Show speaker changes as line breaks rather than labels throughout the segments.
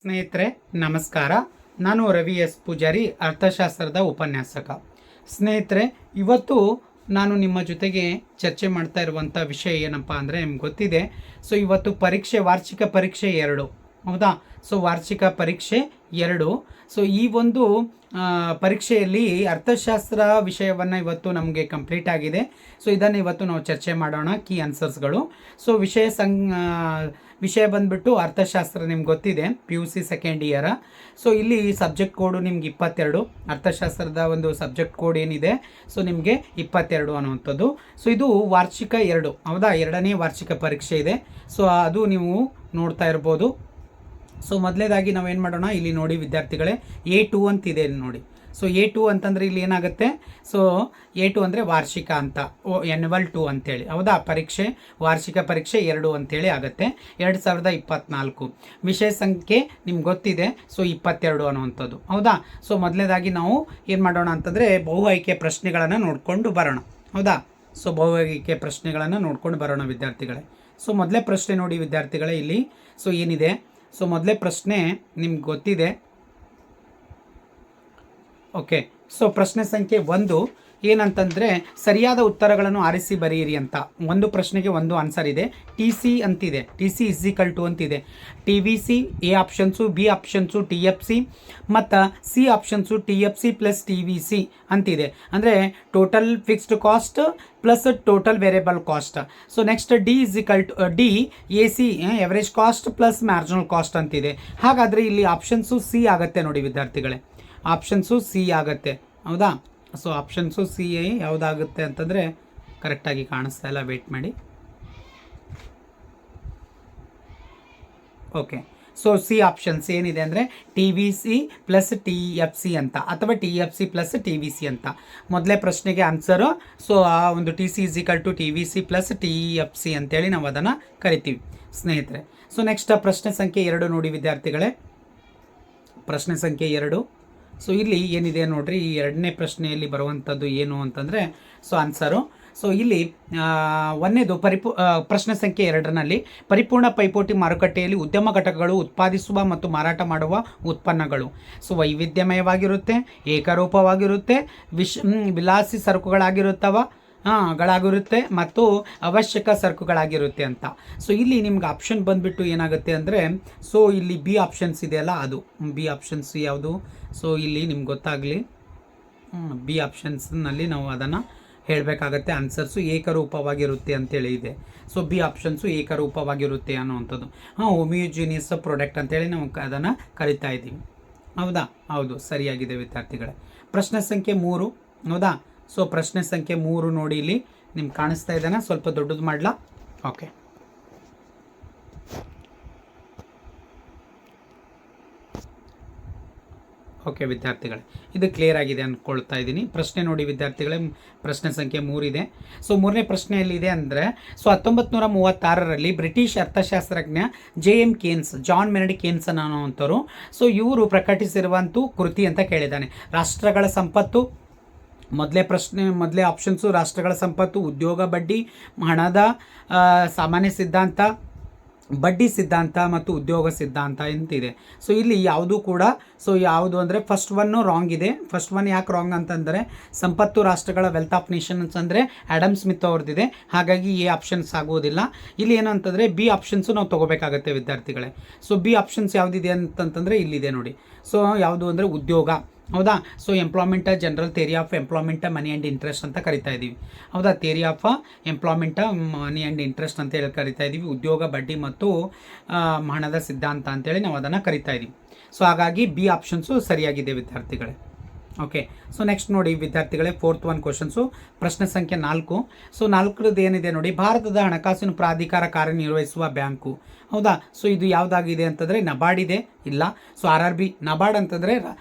ಸ್ನೇಹಿತರೆ ನಮಸ್ಕಾರ. ನಾನು ರವಿ ಎಸ್ ಪೂಜಾರಿ, ಅರ್ಥಶಾಸ್ತ್ರದ ಉಪನ್ಯಾಸಕ. ಸ್ನೇಹಿತರೆ, ಇವತ್ತು ನಾನು ನಿಮ್ಮ ಜೊತೆಗೆ ಚರ್ಚೆ ಮಾಡ್ತಾ ಇರುವಂಥ ವಿಷಯ ಏನಪ್ಪ ಅಂದರೆ ನಿಮ್ಗೆ ಗೊತ್ತಿದೆ. ಸೊ ಇವತ್ತು ವಾರ್ಷಿಕ ಪರೀಕ್ಷೆ 2, ಹೌದಾ? ಸೊ ವಾರ್ಷಿಕ ಪರೀಕ್ಷೆ 2. ಸೊ ಈ ಒಂದು ಪರೀಕ್ಷೆಯಲ್ಲಿ ಅರ್ಥಶಾಸ್ತ್ರ ವಿಷಯವನ್ನು ಇವತ್ತು ನಮಗೆ ಕಂಪ್ಲೀಟ್ ಆಗಿದೆ. ಸೊ ಇದನ್ನು ಇವತ್ತು ನಾವು ಚರ್ಚೆ ಮಾಡೋಣ, ಕೀ ಆನ್ಸರ್ಸ್ಗಳು. ಸೊ ವಿಷಯ ಬಂದುಬಿಟ್ಟು ಅರ್ಥಶಾಸ್ತ್ರ ನಿಮ್ಗೆ ಗೊತ್ತಿದೆ, PUC ಸೆಕೆಂಡ್ ಇಯರ್. ಸೊ ಇಲ್ಲಿ ಸಬ್ಜೆಕ್ಟ್ ಕೋಡು ನಿಮ್ಗೆ 22, ಅರ್ಥಶಾಸ್ತ್ರದ ಒಂದು ಸಬ್ಜೆಕ್ಟ್ ಕೋಡ್ ಏನಿದೆ ಸೊ ನಿಮಗೆ 22 ಅನ್ನುವಂಥದ್ದು. ಸೊ ಇದು ವಾರ್ಷಿಕ 2, ಹೌದಾ? 2ನೇ ವಾರ್ಷಿಕ ಪರೀಕ್ಷೆ ಇದೆ. ಸೊ ಅದು ನೀವು ನೋಡ್ತಾ ಇರ್ಬೋದು. ಸೊ ಮೊದಲೇದಾಗಿ ನಾವೇನು ಮಾಡೋಣ, ಇಲ್ಲಿ ನೋಡಿ ವಿದ್ಯಾರ್ಥಿಗಳೇ, A2 ಅಂತಿದೆ ನೋಡಿ. ಸೊ A2 ಅಂತಂದರೆ ಇಲ್ಲಿ ಏನಾಗುತ್ತೆ, ಸೊ A2 ಅಂದರೆ ವಾರ್ಷಿಕ ಅಂತ, Annual 2 ಅಂತೇಳಿ, ಹೌದಾ? ವಾರ್ಷಿಕ ಪರೀಕ್ಷೆ 2 ಅಂತೇಳಿ ಆಗುತ್ತೆ. 2024 ವಿಷಯ ಸಂಖ್ಯೆ ನಿಮ್ಗೆ ಗೊತ್ತಿದೆ, ಸೊ 22 ಅನ್ನುವಂಥದ್ದು, ಹೌದಾ? ಸೊ ಮೊದಲೇದಾಗಿ ನಾವು ಏನು ಮಾಡೋಣ ಅಂತಂದರೆ ಬಹು ಆಯ್ಕೆ ಪ್ರಶ್ನೆಗಳನ್ನು ನೋಡಿಕೊಂಡು ಬರೋಣ, ಹೌದಾ? ಸೊ ಬಹು ಆಯ್ಕೆ ಪ್ರಶ್ನೆಗಳನ್ನು ನೋಡ್ಕೊಂಡು ಬರೋಣ ವಿದ್ಯಾರ್ಥಿಗಳೇ. ಸೊ ಮೊದಲೇ ಪ್ರಶ್ನೆ ನೋಡಿ ವಿದ್ಯಾರ್ಥಿಗಳೇ, ಇಲ್ಲಿ ಸೊ ಏನಿದೆ, ಸೊ ಮೊದಲೇ ಪ್ರಶ್ನೆ ನಿಮ್ಗೆ ಗೊತ್ತಿದೆ. ಓಕೆ, ಸೊ ಪ್ರಶ್ನೆ ಸಂಖ್ಯೆ 1 ಏನಂತಂದರೆ ಸರಿಯಾದ ಉತ್ತರಗಳನ್ನು ಆರಿಸಿ ಬರೆಯಿರಿ ಅಂತ. ಒಂದು ಪ್ರಶ್ನೆಗೆ ಒಂದು ಆನ್ಸರ್ ಇದೆ. TC ಅಂತಿದೆ, TC = ಅಂತಿದೆ. TVC A options, B options TFC ಮತ್ತು C ಆಪ್ಷನ್ಸು TFC + TVC ಅಂತಿದೆ. ಅಂದರೆ total fixed cost plus total variable cost. So next D AC average cost plus marginal cost ಅಂತಿದೆ. ಹಾಗಾದರೆ ಇಲ್ಲಿ ಆಪ್ಷನ್ಸು C ಆಗುತ್ತೆ ನೋಡಿ ವಿದ್ಯಾರ್ಥಿಗಳೇ, ಆಪ್ಷನ್ಸು C ಆಗುತ್ತೆ, ಹೌದಾ? ಸೊ ಆಪ್ಷನ್ಸು C ಯಾವುದಾಗುತ್ತೆ ಅಂತಂದರೆ ಕರೆಕ್ಟಾಗಿ ಕಾಣಿಸ್ತಾ ಇಲ್ಲ, ವೇಟ್ ಮಾಡಿ. ಓಕೆ, ಸೊ C ಆಪ್ಷನ್ಸ್ ಏನಿದೆ ಅಂದರೆ TVC + TFC ಅಂತ, ಅಥವಾ TFC + TVC ಅಂತ. ಮೊದಲೇ ಪ್ರಶ್ನೆಗೆ ಆನ್ಸರು. ಸೊ ಆ ಒಂದು TC = TVC + TFC ಅಂತೇಳಿ ನಾವು ಅದನ್ನು ಕರಿತೀವಿ ಸ್ನೇಹಿತರೆ. ಸೊ ನೆಕ್ಸ್ಟ್ ಪ್ರಶ್ನೆ ಸಂಖ್ಯೆ 2 ನೋಡಿ ವಿದ್ಯಾರ್ಥಿಗಳೇ, ಪ್ರಶ್ನೆ ಸಂಖ್ಯೆ 2. ಸೊ ಇಲ್ಲಿ ಏನಿದೆ ನೋಡ್ರಿ, ಈ 2ನೇ ಪ್ರಶ್ನೆಯಲ್ಲಿ ಬರುವಂಥದ್ದು ಏನು ಅಂತಂದರೆ ಸೊ ಆನ್ಸರು. ಸೊ ಇಲ್ಲಿ ಒಂದನೇದು ಪ್ರಶ್ನೆ ಸಂಖ್ಯೆ 2ರಲ್ಲಿ ಪರಿಪೂರ್ಣ ಪೈಪೋಟಿ ಮಾರುಕಟ್ಟೆಯಲ್ಲಿ ಉದ್ಯಮ ಘಟಕಗಳು ಉತ್ಪಾದಿಸುವ ಮತ್ತು ಮಾರಾಟ ಮಾಡುವ ಉತ್ಪನ್ನಗಳು ಸೊ ವೈವಿಧ್ಯಮಯವಾಗಿರುತ್ತೆ, ಏಕರೂಪವಾಗಿರುತ್ತೆ, ವಿಲಾಸಿ ಗಳಾಗಿರುತ್ತೆ ಮತ್ತು ಅವಶ್ಯಕ ಸರಕುಗಳಾಗಿರುತ್ತೆ ಅಂತ. ಸೊ ಇಲ್ಲಿ ನಿಮ್ಗೆ ಆಪ್ಷನ್ ಬಂದುಬಿಟ್ಟು ಏನಾಗುತ್ತೆ ಅಂದರೆ, ಸೊ ಇಲ್ಲಿ B ಆಪ್ಷನ್ಸ್ ಇದೆಯಲ್ಲ, ಅದು B ಆಪ್ಷನ್ಸ್ ಯಾವುದು, ಸೊ ಇಲ್ಲಿ ನಿಮ್ಗೆ ಗೊತ್ತಾಗಲಿ, B ಆಪ್ಷನ್ಸ್ನಲ್ಲಿ ನಾವು ಅದನ್ನು ಹೇಳಬೇಕಾಗತ್ತೆ. ಆನ್ಸರ್ಸು ಏಕರೂಪವಾಗಿರುತ್ತೆ ಅಂತೇಳಿ ಇದೆ. ಸೊ B ಆಪ್ಷನ್ಸು ಏಕರೂಪವಾಗಿರುತ್ತೆ ಅನ್ನೋವಂಥದ್ದು. ಹೋಮಿಯೋಜಿನಿಯಸ್ ಪ್ರಾಡಕ್ಟ್ ಅಂತೇಳಿ ನಾವು ಅದನ್ನು ಕರಿತಾ ಇದ್ದೀವಿ, ಹೌದಾ? ಹೌದು, ಸರಿಯಾಗಿದೆ ವಿದ್ಯಾರ್ಥಿಗಳೇ. ಪ್ರಶ್ನೆ ಸಂಖ್ಯೆ 3, ಹೌದಾ? ಸೊ ಪ್ರಶ್ನೆ ಸಂಖ್ಯೆ 3 ನೋಡಿ, ಇಲ್ಲಿ ನಿಮ್ಗೆ ಕಾಣಿಸ್ತಾ ಇದ್ದಾನೆ, ಸ್ವಲ್ಪ ದೊಡ್ಡದು ಮಾಡಲಾ? ಓಕೆ, ಓಕೆ ವಿದ್ಯಾರ್ಥಿಗಳೇ, ಇದು ಕ್ಲಿಯರ್ ಆಗಿದೆ ಅಂದ್ಕೊಳ್ತಾ ಇದ್ದೀನಿ. ಪ್ರಶ್ನೆ ನೋಡಿ ವಿದ್ಯಾರ್ಥಿಗಳೇ, ಪ್ರಶ್ನೆ ಸಂಖ್ಯೆ 3 ಇದೆ. ಸೊ 3ನೇ ಪ್ರಶ್ನೆಯಲ್ಲಿದೆ ಅಂದರೆ, ಸೊ 1936ರಲ್ಲಿ ಬ್ರಿಟಿಷ್ ಅರ್ಥಶಾಸ್ತ್ರಜ್ಞ JM Keynes, John Maynard Keynes ಅನ್ನೋವಂಥವ್ರು, ಸೊ ಇವರು ಪ್ರಕಟಿಸಿರುವಂಥ ಕೃತಿ ಅಂತ ಕೇಳಿದ್ದಾನೆ. ರಾಷ್ಟ್ರಗಳ ಸಂಪತ್ತು, ಮೊದಲೇ ಆಪ್ಷನ್ಸು ರಾಷ್ಟ್ರಗಳ ಸಂಪತ್ತು, ಉದ್ಯೋಗ ಬಡ್ಡಿ, ಹಣದ ಸಾಮಾನ್ಯ ಸಿದ್ಧಾಂತ, ಬಡ್ಡಿ ಸಿದ್ಧಾಂತ ಮತ್ತು ಉದ್ಯೋಗ ಸಿದ್ಧಾಂತ ಅಂತಿದೆ. ಸೊ ಇಲ್ಲಿ ಯಾವುದು ಕೂಡ, ಸೊ ಯಾವುದು ಅಂದರೆ ಫಸ್ಟ್ ಒನ್ನು ರಾಂಗ್ ಇದೆ. ಫಸ್ಟ್ ಒನ್ ಯಾಕೆ ರಾಂಗ್ ಅಂತಂದರೆ ಸಂಪತ್ತು ರಾಷ್ಟ್ರಗಳ ವೆಲ್ತ್ ಆಫ್ ನೇಷನ್ಸ್ ಅಂದರೆ ಆಡಮ್ ಸ್ಮಿತ್ ಅವ್ರದ್ದಿದೆ, ಹಾಗಾಗಿ A ಆಪ್ಷನ್ಸ್ ಆಗುವುದಿಲ್ಲ. ಇಲ್ಲಿ ಏನು ಅಂತಂದರೆ B ಆಪ್ಷನ್ಸು ನಾವು ತೊಗೋಬೇಕಾಗತ್ತೆ ವಿದ್ಯಾರ್ಥಿಗಳೇ. ಸೊ B ಆಪ್ಷನ್ಸ್ ಯಾವುದಿದೆ ಅಂತಂತಂದರೆ ಇಲ್ಲಿದೆ ನೋಡಿ. ಸೊ ಯಾವುದು ಅಂದರೆ ಉದ್ಯೋಗ, ಹೌದಾ? So employment general theory of employment money and interest ಅಂತ ಕರಿತಾ ಇದ್ದೀವಿ, ಹೌದಾ? Theory of employment money and interest ಅಂತ ಹೇಳಿ ಕರಿತಾ ಇದ್ದೀವಿ. ಉದ್ಯೋಗ ಬಡ್ಡಿ ಮತ್ತು ಹಣದ ಸಿದ್ಧಾಂತ ಅಂತೇಳಿ ನಾವು ಅದನ್ನು ಕರಿತಾ ಇದ್ದೀವಿ. ಸೊ ಹಾಗಾಗಿ B ಆಪ್ಷನ್ಸು ಸರಿಯಾಗಿದೆ ವಿದ್ಯಾರ್ಥಿಗಳೇ. ಓಕೆ, ಸೊ ನೆಕ್ಸ್ಟ್ ನೋಡಿ ವಿದ್ಯಾರ್ಥಿಗಳೇ, 4th one ಕ್ವಶನ್ಸು, ಪ್ರಶ್ನೆ ಸಂಖ್ಯೆ 4. ಸೊ 4ರದ್ದು ಏನಿದೆ ನೋಡಿ, ಭಾರತದ ಹಣಕಾಸಿನ ಪ್ರಾಧಿಕಾರ ಕಾರ್ಯನಿರ್ವಹಿಸುವ ಬ್ಯಾಂಕು, ಹೌದಾ? ಸೊ ಇದು ಯಾವುದಾಗಿದೆ ಅಂತಂದರೆ ನಬಾರ್ಡ್ ಇದೆ, ಇಲ್ಲ. ಸೊ RRB, ನಬಾರ್ಡ್ ಅಂತಂದರೆ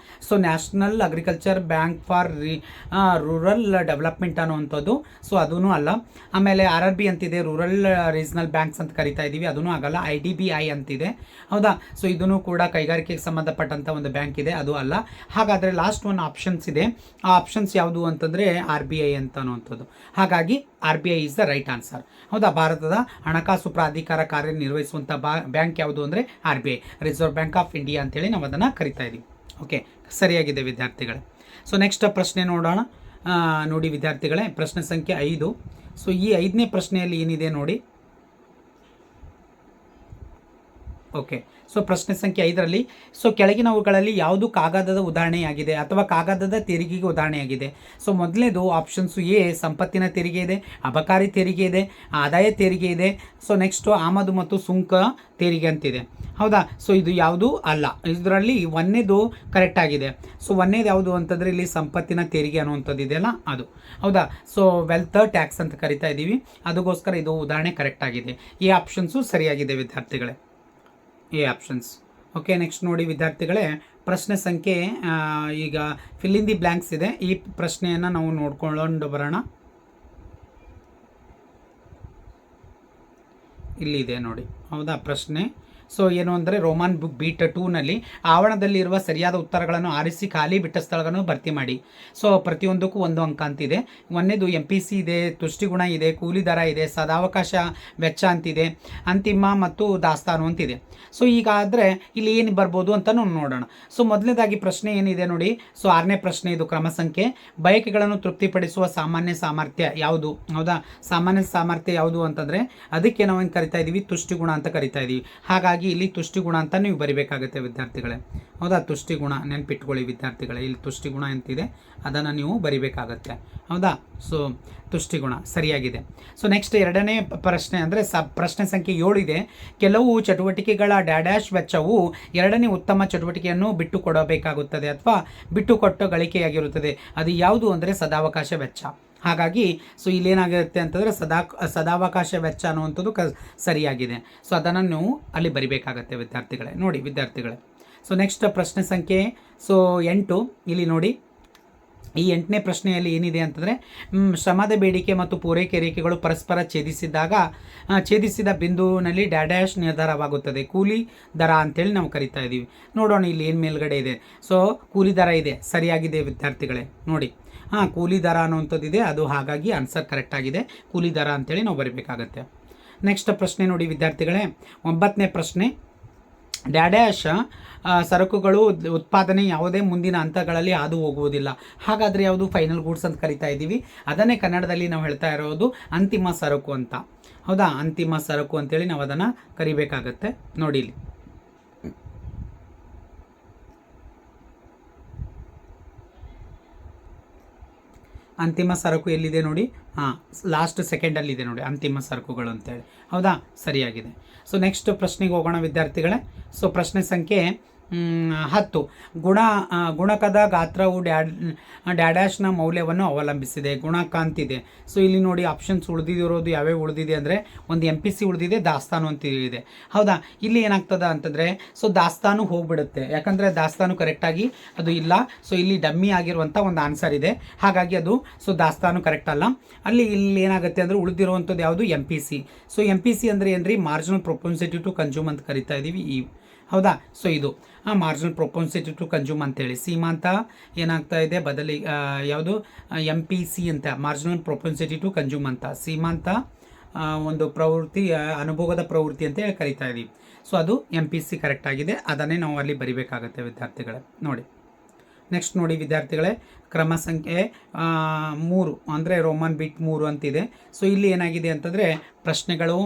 so national agriculture bank for rural development ಅನ್ನುವಂಥದ್ದು, ಸೊ ಅದೂ ಅಲ್ಲ. ಆಮೇಲೆ RRB ಅಂತಿದೆ, ರೂರಲ್ ರೀಜನಲ್ ಬ್ಯಾಂಕ್ಸ್ ಅಂತ ಕರಿತಾ ಇದ್ದೀವಿ, ಅದೂ ಆಗಲ್ಲ. IDBI ಅಂತಿದೆ, ಹೌದಾ? ಸೊ ಇದೂ ಕೂಡ ಕೈಗಾರಿಕೆಗೆ ಸಂಬಂಧಪಟ್ಟಂಥ ಒಂದು ಬ್ಯಾಂಕ್ ಇದೆ, ಅದು ಅಲ್ಲ. ಹಾಗಾದರೆ ಲಾಸ್ಟ್ ಒಂದು ಆಪ್ಷನ್ಸ್ ಇದೆ, ಆ ಆಪ್ಷನ್ಸ್ ಯಾವುದು ಅಂತಂದರೆ RBI ಅಂತ ಅನ್ನುವಂಥದ್ದು. ಹಾಗಾಗಿ RBI is the right answer, ಹೌದಾ? ಭಾರತದ ಹಣಕಾಸು ಪ್ರಾಧಿಕಾರ ಕಾರ್ಯನಿರ್ವಹಿಸುವಂಥ ಬ್ಯಾಂಕ್ ಯಾವುದು ಅಂದರೆ RBI, reserve bank of India ಅಂತೇಳಿ ನಾವು ಅದನ್ನು ಕರಿತಾ ಇದ್ದೀವಿ. ಓಕೆ, ಸರಿಯಾಗಿದೆ ವಿದ್ಯಾರ್ಥಿಗಳೇ. ಸೊ ನೆಕ್ಸ್ಟ್ ಪ್ರಶ್ನೆ ನೋಡೋಣ. ನೋಡಿ ವಿದ್ಯಾರ್ಥಿಗಳೇ, ಪ್ರಶ್ನೆ ಸಂಖ್ಯೆ 5. ಸೊ ಈ 5ನೇ ಪ್ರಶ್ನೆಯಲ್ಲಿ ಏನಿದೆ ನೋಡಿ. ಓಕೆ, ಸೊ ಪ್ರಶ್ನೆ ಸಂಖ್ಯೆ 5ರಲ್ಲಿ ಸೊ ಕೆಳಗಿನವುಗಳಲ್ಲಿ ಯಾವುದು ಕಾಗದದ ಉದಾಹರಣೆಯಾಗಿದೆ ಅಥವಾ ಕಾಗದದ ತೆರಿಗೆಗೆ ಉದಾಹರಣೆಯಾಗಿದೆ? ಸೊ ಮೊದಲನೇದು ಆಪ್ಷನ್ಸು ಎ ಸಂಪತ್ತಿನ ತೆರಿಗೆ ಇದೆ, ಅಬಕಾರಿ ತೆರಿಗೆ ಇದೆ, ಆದಾಯ ತೆರಿಗೆ ಇದೆ. ಸೊ ನೆಕ್ಸ್ಟು ಆಮದು ಮತ್ತು ಸುಂಕ ತೆರಿಗೆ ಅಂತಿದೆ. ಹೌದಾ? ಸೊ ಇದು ಯಾವುದು ಅಲ್ಲ. ಇದರಲ್ಲಿ ಒಂದೇದು ಕರೆಕ್ಟ್ ಆಗಿದೆ. ಸೊ ಒಂದೇದು ಯಾವುದು ಅಂತಂದರೆ ಇಲ್ಲಿ ಸಂಪತ್ತಿನ ತೆರಿಗೆ ಅನ್ನುವಂಥದ್ದು ಇದೆಯಲ್ಲ ಅದು. ಹೌದಾ? ಸೊ ವೆಲ್ತ್ ಟ್ಯಾಕ್ಸ್ ಅಂತ ಕರಿತಾ ಇದ್ದೀವಿ, ಅದಕ್ಕೋಸ್ಕರ ಇದು ಉದಾಹರಣೆ ಕರೆಕ್ಟ್ ಆಗಿದೆ. ಈ ಆಪ್ಷನ್ಸು ಸರಿಯಾಗಿದೆ ವಿದ್ಯಾರ್ಥಿಗಳೇ, ಎ ಆಪ್ಷನ್ಸ್. ಓಕೆ, ನೆಕ್ಸ್ಟ್ ನೋಡಿ ವಿದ್ಯಾರ್ಥಿಗಳೇ, ಪ್ರಶ್ನೆ ಸಂಖ್ಯೆ ಈಗ ಫಿಲ್ ಇನ್ ದಿ ಬ್ಲ್ಯಾಂಕ್ಸ್ ಇದೆ. ಈ ಪ್ರಶ್ನೆಯನ್ನು ನಾವು ನೋಡ್ಕೊಂಡು ಬರೋಣ. ಇಲ್ಲಿದೆ ನೋಡಿ. ಹೌದಾ? ಪ್ರಶ್ನೆ ಸೊ ಏನು ಅಂದರೆ ರೋಮನ್ ಬುಕ್ ಬೀಟ್ 2ನಲ್ಲಿ ಆವರಣದಲ್ಲಿರುವ ಸರಿಯಾದ ಉತ್ತರಗಳನ್ನು ಆರಿಸಿ ಖಾಲಿ ಬಿಟ್ಟ ಸ್ಥಳಗಳನ್ನು ಭರ್ತಿ ಮಾಡಿ. ಸೊ ಪ್ರತಿಯೊಂದಕ್ಕೂ 1 ಅಂಕ ಅಂತಿದೆ. ಒಂದೇದು MPC ಇದೆ, ತುಷ್ಟಿಗುಣ ಇದೆ, ಕೂಲಿ ದರ ಇದೆ, ಸದಾವಕಾಶ ವೆಚ್ಚ ಅಂತಿದೆ, ಅಂತಿಮ ಮತ್ತು ದಾಸ್ತಾನು ಅಂತಿದೆ. ಸೊ ಈಗಾದರೆ ಇಲ್ಲಿ ಏನು ಬರ್ಬೋದು ಅಂತ ನೋಡೋಣ. ಸೊ ಮೊದಲನೇದಾಗಿ ಪ್ರಶ್ನೆ ಏನಿದೆ ನೋಡಿ. ಸೊ 6ನೇ ಪ್ರಶ್ನೆ ಇದು ಕ್ರಮ ಸಂಖ್ಯೆ. ಬಯಕೆಗಳನ್ನು ತೃಪ್ತಿಪಡಿಸುವ ಸಾಮಾನ್ಯ ಸಾಮರ್ಥ್ಯ ಯಾವುದು? ಹೌದಾ? ಸಾಮಾನ್ಯ ಸಾಮರ್ಥ್ಯ ಯಾವುದು ಅಂತಂದರೆ ಅದಕ್ಕೆ ನಾವು ಏನು ಕರಿತಾ ಇದ್ದೀವಿ? ತುಷ್ಟಿಗುಣ ಅಂತ ಕರಿತಾ ಇದ್ದೀವಿ. ಹಾಗಾಗಿ ಇಲ್ಲಿ ತುಷ್ಟಿಗುಣ ಅಂತ ನೀವು ಬರಿಬೇಕಾಗುತ್ತೆ ವಿದ್ಯಾರ್ಥಿಗಳೇ. ಹೌದಾ? ತುಷ್ಟಿಗುಣ ನೆನ್ಪಿಟ್ಕೊಳ್ಳಿ ವಿದ್ಯಾರ್ಥಿಗಳೇ, ಇಲ್ಲಿ ತುಷ್ಟಿಗುಣ ಅಂತಿದೆ, ಅದನ್ನು ನೀವು ಬರಿಬೇಕಾಗತ್ತೆ. ಹೌದಾ? ಸೊ ತುಷ್ಟಿಗುಣ ಸರಿಯಾಗಿದೆ. ಸೊ ನೆಕ್ಸ್ಟ್ 2ನೇ ಪ್ರಶ್ನೆ ಅಂದರೆ ಪ್ರಶ್ನೆ ಸಂಖ್ಯೆ 7 ಇದೆ. ಕೆಲವು ಚಟುವಟಿಕೆಗಳ ಡ್ಯಾಡ್ಯಾಶ್ ವೆಚ್ಚವು 2ನೇ ಉತ್ತಮ ಚಟುವಟಿಕೆಯನ್ನು ಬಿಟ್ಟು ಕೊಡಬೇಕಾಗುತ್ತದೆ ಅಥವಾ ಬಿಟ್ಟು ಕೊಟ್ಟ ಗಳಿಕೆಯಾಗಿರುತ್ತದೆ. ಅದು ಯಾವುದು ಅಂದರೆ ಸದಾವಕಾಶ ವೆಚ್ಚ. ಹಾಗಾಗಿ ಸೊ ಇಲ್ಲೇನಾಗಿರುತ್ತೆ ಅಂತಂದರೆ ಸದಾವಕಾಶ ವೆಚ್ಚ ಅನ್ನುವಂಥದ್ದು ಸರಿಯಾಗಿದೆ. ಸೊ ಅದನ್ನು ನೀವು ಅಲ್ಲಿ ಬರಿಬೇಕಾಗತ್ತೆ ವಿದ್ಯಾರ್ಥಿಗಳೇ. ನೋಡಿ ವಿದ್ಯಾರ್ಥಿಗಳೇ, ಸೊ ನೆಕ್ಸ್ಟ್ ಪ್ರಶ್ನೆ ಸಂಖ್ಯೆ 8 ಇಲ್ಲಿ ನೋಡಿ. ಈ 8ನೇ ಪ್ರಶ್ನೆಯಲ್ಲಿ ಏನಿದೆ ಅಂತಂದರೆ ಶ್ರಮದ ಬೇಡಿಕೆ ಮತ್ತು ಪೂರೈಕೆ ರೇಖೆಗಳು ಪರಸ್ಪರ ಛೇದಿಸಿದ ಬಿಂದುವಿನಲ್ಲಿ ಡ್ಯಾಡ್ಯಾಶ್ ನಿರ್ಧಾರವಾಗುತ್ತದೆ. ಕೂಲಿ ದರ ಅಂತೇಳಿ ನಾವು ಕರಿತಾ ಇದ್ದೀವಿ. ನೋಡೋಣ ಇಲ್ಲಿ ಏನು ಮೇಲ್ಗಡೆ ಇದೆ. ಸೊ ಕೂಲಿ ದರ ಇದೆ, ಸರಿಯಾಗಿದೆ ವಿದ್ಯಾರ್ಥಿಗಳೇ. ನೋಡಿ ಕೂಲಿ ದರ ಅನ್ನುವಂಥದ್ದು ಇದೆ, ಅದು ಹಾಗಾಗಿ ಆನ್ಸರ್ ಕರೆಕ್ಟ್ ಆಗಿದೆ. ಕೂಲಿ ದರ ಅಂತೇಳಿ ನಾವು ಬರೀಬೇಕಾಗತ್ತೆ. ನೆಕ್ಸ್ಟ್ ಪ್ರಶ್ನೆ ನೋಡಿ ವಿದ್ಯಾರ್ಥಿಗಳೇ, 9ನೇ ಪ್ರಶ್ನೆ. ಡ್ಯಾಡ್ಯಾಶ್ ಸರಕುಗಳು ಉತ್ಪಾದನೆ ಯಾವುದೇ ಮುಂದಿನ ಹಂತಗಳಲ್ಲಿ ಹಾದು ಹೋಗುವುದಿಲ್ಲ. ಹಾಗಾದರೆ ಯಾವುದು? ಫೈನಲ್ ಗೂಡ್ಸ್ ಅಂತ ಕರಿತಾ ಇದ್ದೀವಿ. ಅದನ್ನೇ ಕನ್ನಡದಲ್ಲಿ ನಾವು ಹೇಳ್ತಾ ಇರೋದು ಅಂತಿಮ ಸರಕು ಅಂತ. ಹೌದಾ? ಅಂತಿಮ ಸರಕು ಅಂತೇಳಿ ನಾವು ಅದನ್ನು ಕರಿಬೇಕಾಗತ್ತೆ. ನೋಡಿ ಇಲ್ಲಿ ಅಂತಿಮ ಸರಕು ಎಲ್ಲಿದೆ ನೋಡಿ. ಲಾಸ್ಟ್ ಸೆಕೆಂಡಲ್ಲಿದೆ ನೋಡಿ ಅಂತಿಮ ಸರಕುಗಳು ಅಂತೇಳಿ. ಹೌದಾ? ಸರಿಯಾಗಿದೆ. ಸೊ ನೆಕ್ಸ್ಟ್ ಪ್ರಶ್ನೆಗೆ ಹೋಗೋಣ ವಿದ್ಯಾರ್ಥಿಗಳೇ. ಸೊ ಪ್ರಶ್ನೆ ಸಂಖ್ಯೆ 10. ಗುಣಕದ ಗಾತ್ರವು ಡ್ಯಾಡ್ಯಾಶ್ನ ಮೌಲ್ಯವನ್ನು ಅವಲಂಬಿಸಿದೆ. ಗುಣಕ ಅಂತಿದೆ. ಸೊ ಇಲ್ಲಿ ನೋಡಿ ಆಪ್ಷನ್ಸ್ ಉಳಿದಿರೋದು ಯಾವ್ಯಾವ ಉಳಿದಿದೆ ಅಂದರೆ ಒಂದು MPC ಉಳಿದಿದೆ, ದಾಸ್ತಾನು ಅಂತ ಇದೆ. ಹೌದಾ? ಇಲ್ಲಿ ಏನಾಗ್ತದ ಅಂತಂದರೆ ಸೊ ದಾಸ್ತಾನು ಹೋಗ್ಬಿಡುತ್ತೆ, ಯಾಕಂದರೆ ದಾಸ್ತಾನು ಕರೆಕ್ಟಾಗಿ ಅದು ಇಲ್ಲ. ಸೊ ಇಲ್ಲಿ ಡಮ್ಮಿ ಆಗಿರುವಂಥ ಒಂದು ಆನ್ಸರ್ ಇದೆ, ಹಾಗಾಗಿ ಅದು ಸೊ ದಾಸ್ತಾನು ಕರೆಕ್ಟ್ ಅಲ್ಲ. ಇಲ್ಲಿ ಏನಾಗುತ್ತೆ ಅಂದರೆ ಉಳಿದಿರುವಂಥದ್ದು ಯಾವುದು? MPC. ಸೊ MPC ಅಂದರೆ ಏನ್ರಿ? ಮಾರ್ಜಿನಲ್ ಪ್ರೊಪೆನ್ಸಿಟಿ ಟು ಕನ್ಸ್ಯೂಮ್ ಅಂತ ಕರಿತಾ ಇದ್ದೀವಿ. ಹೌದಾ? ಸೊ ಇದು ಮಾರ್ಜಿನಲ್ ಪ್ರೊಪೆನ್ಸಿಟಿ ಟು ಕನ್ಸ್ಯೂಮ್ ಅಂತೇಳಿ. ಸೀಮಾಂತ ಏನಾಗ್ತಾ ಇದೆ ಬದಲಿ ಯಾವುದು? MPC ಅಂತ, ಮಾರ್ಜಿನಲ್ ಪ್ರೊಪೆನ್ಸಿಟಿ ಟು ಕನ್ಸ್ಯೂಮ್ ಅಂತ. ಸೀಮಾಂತ ಒಂದು ಪ್ರವೃತ್ತಿ, ಅನುಭವದ ಪ್ರವೃತ್ತಿ ಅಂತ ಹೇಳಿ ಕರಿತಾ ಇದ್ದೀವಿ. ಸೊ ಅದು MPC ಕರೆಕ್ಟ್ ಆಗಿದೆ, ಅದನ್ನೇ ನಾವು ಅಲ್ಲಿ ಬರಿಬೇಕಾಗತ್ತೆ ವಿದ್ಯಾರ್ಥಿಗಳೇ. ನೋಡಿ ನೆಕ್ಸ್ಟ್ ನೋಡಿ ವಿದ್ಯಾರ್ಥಿಗಳೇ, ಕ್ರಮ ಸಂಖ್ಯೆ 3 ಅಂದರೆ ರೋಮನ್ ಬಿಟ್ 3 ಅಂತಿದೆ. ಸೊ ಇಲ್ಲಿ ಏನಾಗಿದೆ ಅಂತಂದರೆ ಪ್ರಶ್ನೆಗಳು